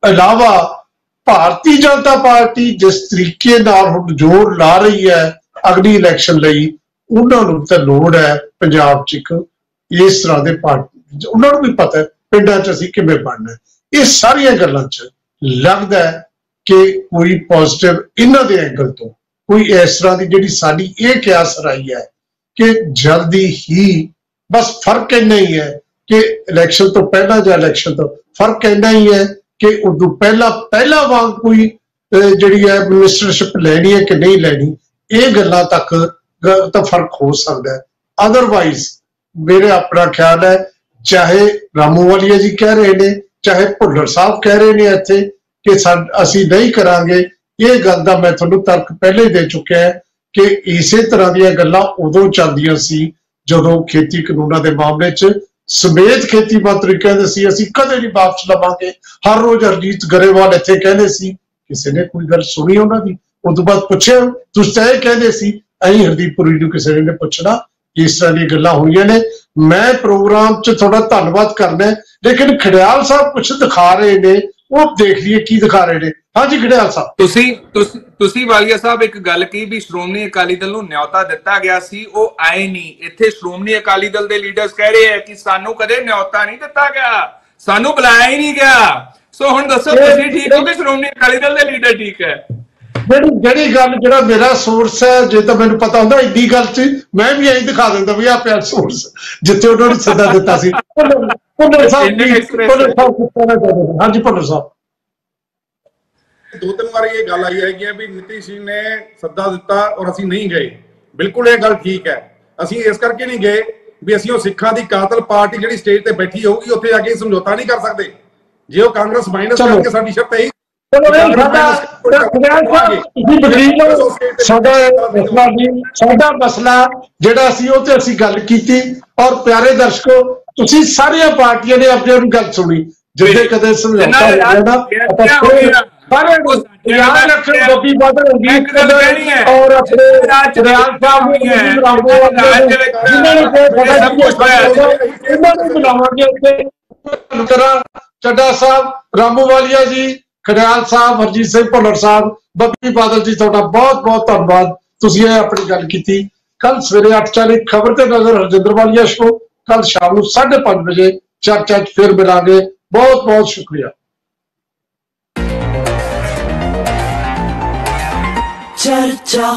ਇਲਾਵਾ ਭਾਰਤੀ ਜਨਤਾ ਪਾਰਟੀ ਜਿਸ ਤਰੀਕੇ ਨਾਲ ਹੁਣ ਜ਼ੋਰ ਲਾ ਰਹੀ ਹੈ ਅਗਲੀ ਇਲੈਕਸ਼ਨ ਲਈ, ਉਹਨਾਂ ਨੂੰ ਤਾਂ ਲੋੜ ਹੈ ਪੰਜਾਬ ਚ ਇੱਕ ਇਸ ਤਰ੍ਹਾਂ ਦੇ ਪਾਰਟੀ, ਉਹਨਾਂ ਨੂੰ ਵੀ ਪਤਾ ਪਿੰਡਾਂ ਚ ਅਸੀਂ ਕਿਵੇਂ ਬਣਨਾ। ਇਹ ਸਾਰੀਆਂ ਗੱਲਾਂ ਚ ਲੱਗਦਾ ਹੈ ਕਿ ਕੋਈ ਪੋਜ਼ਿਟਿਵ ਇਹਨਾਂ ਦੇ ਐਂਗਲ ਤੋਂ ਕੋਈ ਇਸ ਤਰ੍ਹਾਂ ਦੀ ਜਿਹੜੀ ਸਾਡੀ ਇਹ ਕਿਆਸ ਰਾਈ ਹੈ ਕਿ ਜਲਦੀ ਹੀ, ਬਸ ਫਰਕ ਇੰਨਾ ਹੀ ਹੈ ਕਿ ਇਲੈਕਸ਼ਨ ਤੋਂ ਪਹਿਲਾਂ ਜਾਂ ਇਲੈਕਸ਼ਨ ਤੋਂ ਫਰਕ ਇੰਨਾ ਹੀ ਹੈ ਕਿ ਉਦੋਂ ਪਹਿਲਾਂ ਵਾਂਗ ਕੋਈ ਜਿਹੜੀ ਹੈ ਮਿਨਿਸਟਰਸ਼ਿਪ ਲੈਣੀ ਹੈ ਕਿ ਨਹੀਂ ਲੈਣੀ, ਇਹ ਗੱਲਾਂ ਤੱਕ ਤਾਂ ਫਰਕ ਹੋ ਸਕਦਾ ਹੈ। ਅਦਰਵਾਈਜ਼ ਮੇਰੇ ਆਪਣਾ ਖਿਆਲ ਹੈ, ਚਾਹੇ ਰਾਮੂਵਾਲੀਆ ਜੀ ਕਹਿ ਰਹੇ ਨੇ, ਚਾਹੇ ਭੁੱਲਰ ਸਾਹਿਬ ਕਹਿ ਰਹੇ ਨੇ ਇੱਥੇ ਕਿ ਅਸੀਂ ਨਹੀਂ ਕਰਾਂਗੇ, ਇਹ ਗੱਲ ਦਾ ਮੈਂ ਤੁਹਾਨੂੰ ਤਰਕ ਪਹਿਲੇ ਦੇ ਚੁੱਕਿਆ ਕਿ ਇਸੇ ਤਰ੍ਹਾਂ ਦੀਆਂ ਗੱਲਾਂ ਉਦੋਂ ਚੱਲਦੀਆਂ ਸੀ ਜਦੋਂ ਖੇਤੀ ਕਾਨੂੰਨਾਂ ਦੇ ਮਾਮਲੇ 'ਚ ਸਮੇਤ ਖੇਤੀ ਮੰਤਰੀ ਕਹਿੰਦੇ ਸੀ ਅਸੀਂ ਕਦੇ ਨਹੀਂ ਵਾਪਸ ਲਵਾਂਗੇ। ਹਰ ਰੋਜ਼ ਹਰਜੀਤ ਗਰੇਵਾਲ ਇੱਥੇ ਕਹਿੰਦੇ ਸੀ, ਕਿਸੇ ਨੇ ਕੋਈ ਗੱਲ ਸੁਣੀ ਉਹਨਾਂ ਦੀ? ਉਦੋਂ ਬਾਅਦ ਪੁੱਛਿਆ, ਤੁਸੀਂ ਤਾਂ ਇਹ ਕਹਿੰਦੇ ਸੀ, ਅਸੀਂ ਹਰਦੀਪ ਪੁਰੀ ਨੂੰ ਕਿਸੇ ਨੇ ਪੁੱਛਣਾ। ਇਸ ਤਰ੍ਹਾਂ ਦੀਆਂ ਗੱਲਾਂ ਹੋਈਆਂ ਨੇ। ਮੈਂ ਪ੍ਰੋਗਰਾਮ 'ਚ ਥੋੜਾ ਧੰਨਵਾਦ ਕਰਨਾ, ਲੇਕਿਨ ਖੜਿਆਲ ਸਾਹਿਬ ਕੁਛ ਦਿਖਾ ਰਹੇ ਨੇ, ਉਹ ਦੇਖ ਲਈਏ ਕੀ ਦਿਖਾ ਰਹੇ ਨੇ। ਹਾਂਜੀ ਖੜਿਆਲ ਸਾਹਿਬ, ਤੁਸੀਂ ਵਾਲੀਆ ਸਾਹਿਬ ਇੱਕ ਗੱਲ ਕਹੀ ਵੀ ਸ਼੍ਰੋਮਣੀ ਅਕਾਲੀ ਦਲ ਨੂੰ ਨਿਯੋਤਾ ਦਿੱਤਾ ਗਿਆ ਸੀ, ਉਹ ਆਏ ਨਹੀਂ। ਇੱਥੇ ਸ਼੍ਰੋਮਣੀ ਅਕਾਲੀ ਦਲ ਦੇ ਲੀਡਰਸ ਕਹਿ ਰਹੇ ਆ ਕਿ ਸਾਨੂੰ ਕਦੇ ਨਿਯੋਤਾ ਨਹੀਂ ਦਿੱਤਾ ਗਿਆ, ਸਾਨੂੰ ਬੁਲਾਇਆ ਹੀ ਨਹੀਂ ਗਿਆ। ਸੋ ਹੁਣ ਦੱਸੋ ਤੁਸੀਂ ਠੀਕ ਹੋ ਕਿ ਸ਼੍ਰੋਮਣੀ ਅਕਾਲੀ ਦਲ ਦੇ ਲੀਡਰ ਠੀਕ ਹੈ? ਜਿਹੜੀ ਗੱਲ, ਜਿਹੜਾ ਮੇਰਾ ਸੋਰਸ ਹੈ, ਜੇ ਤਾਂ ਮੈਨੂੰ ਪਤਾ ਹੁੰਦਾ ਇੰਨੀ ਗੱਲ 'ਚ ਮੈਂ ਵੀ ਐਂ ਦਿਖਾ ਦਿੰਦਾ ਵੀ ਆਹ ਪਿਆ ਸੋਰਸ ਜਿੱਥੇ ਉਹਨਾਂ ਨੂੰ ਸੱਦਾ ਦਿੱਤਾ ਸੀ। ਹਾਂਜੀ ਭੁੱਲਰ ਸਾਹਿਬ, ਦੋ ਤਿੰਨ ਵਾਰੀ ਇਹ ਗੱਲ ਆਈ ਹੈਗੀ ਵੀ ਨਿਤੀਸ਼ ਜੀ ਨੇ ਸੱਦਾ ਦਿੱਤਾ ਔਰ ਅਸੀਂ ਨਹੀਂ ਗਏ। ਬਿਲਕੁਲ ਇਹ ਗੱਲ ਠੀਕ ਹੈ। ਅਸੀਂ ਇਸ ਕਰਕੇ ਨਹੀਂ ਗਏ ਵੀ ਅਸੀਂ ਉਹ ਸਿੱਖਾਂ ਦੀ ਕਾਤਲ ਪਾਰਟੀ ਜਿਹੜੀ ਸਟੇਜ ਤੇ ਬੈਠੀ ਹੋਊਗੀ ਉੱਥੇ ਜਾ ਕੇ ਸਮਝੌਤਾ ਨਹੀਂ ਕਰ ਸਕਦੇ। ਜੇ ਉਹ ਕਾਂਗਰਸ ਮਾਈਨਸ ਕਰਕੇ ਸਾਡੀ ਸ਼ਰਤ ਹੈ ਸਾਡਾ ਮਸਲਾ ਜਿਹੜਾ ਸੀ ਉਹ ਤੇ ਅਸੀਂ ਗੱਲ ਕੀਤੀ। ਔਰ ਪਿਆਰੇ ਦਰਸ਼ਕੋ, ਤੁਸੀਂ ਸਾਰੀਆਂ ਪਾਰਟੀਆਂ ਨੇ ਆਪਣੀ ਆਪਣੀ ਗੱਲ ਸੁਣੀ। ਜਿੱਦੇ ਕਦੇ ਸਮਝੌਤਾ ਹੋ ਗਿਆ ਨਾ, ਯਾਦ ਰੱਖਣ ਬੱਬੀ ਬਾਦਲ ਔਰ ਆਪਣੇ ਰਿਆਲ ਸਾਹਿਬ ਨੂੰ ਬੁਲਾਵਾਂਗੇ ਉੱਥੇ, ਚੱਡਾ ਸਾਹਿਬ, ਰਾਮੂਵਾਲੀਆ ਜੀ, ਖੜਿਆਲ ਸਾਹਿਬ, ਹਰਜੀਤ ਸਿੰਘ ਭੁੱਲਰ ਸਾਹਿਬ, ਬੱਬੀ ਬਾਦਲ ਜੀ, ਤੁਹਾਡਾ ਬਹੁਤ ਬਹੁਤ ਧੰਨਵਾਦ। ਤੁਸੀਂ ਇਹ ਆਪਣੀ ਗੱਲ ਕੀਤੀ। ਕੱਲ ਸਵੇਰੇ 8:40 ਖਬਰ ਤੇ ਨਜ਼ਰ ਹਰਜਿੰਦਰ ਵਾਲੀਆ ਸ਼ੋ, ਕੱਲ ਸ਼ਾਮ ਨੂੰ 5:30 ਵਜੇ ਚਰਚਾ 'ਚ ਫਿਰ ਮਿਲਾਂਗੇ। बहुत बहुत शुक्रिया। चर्चा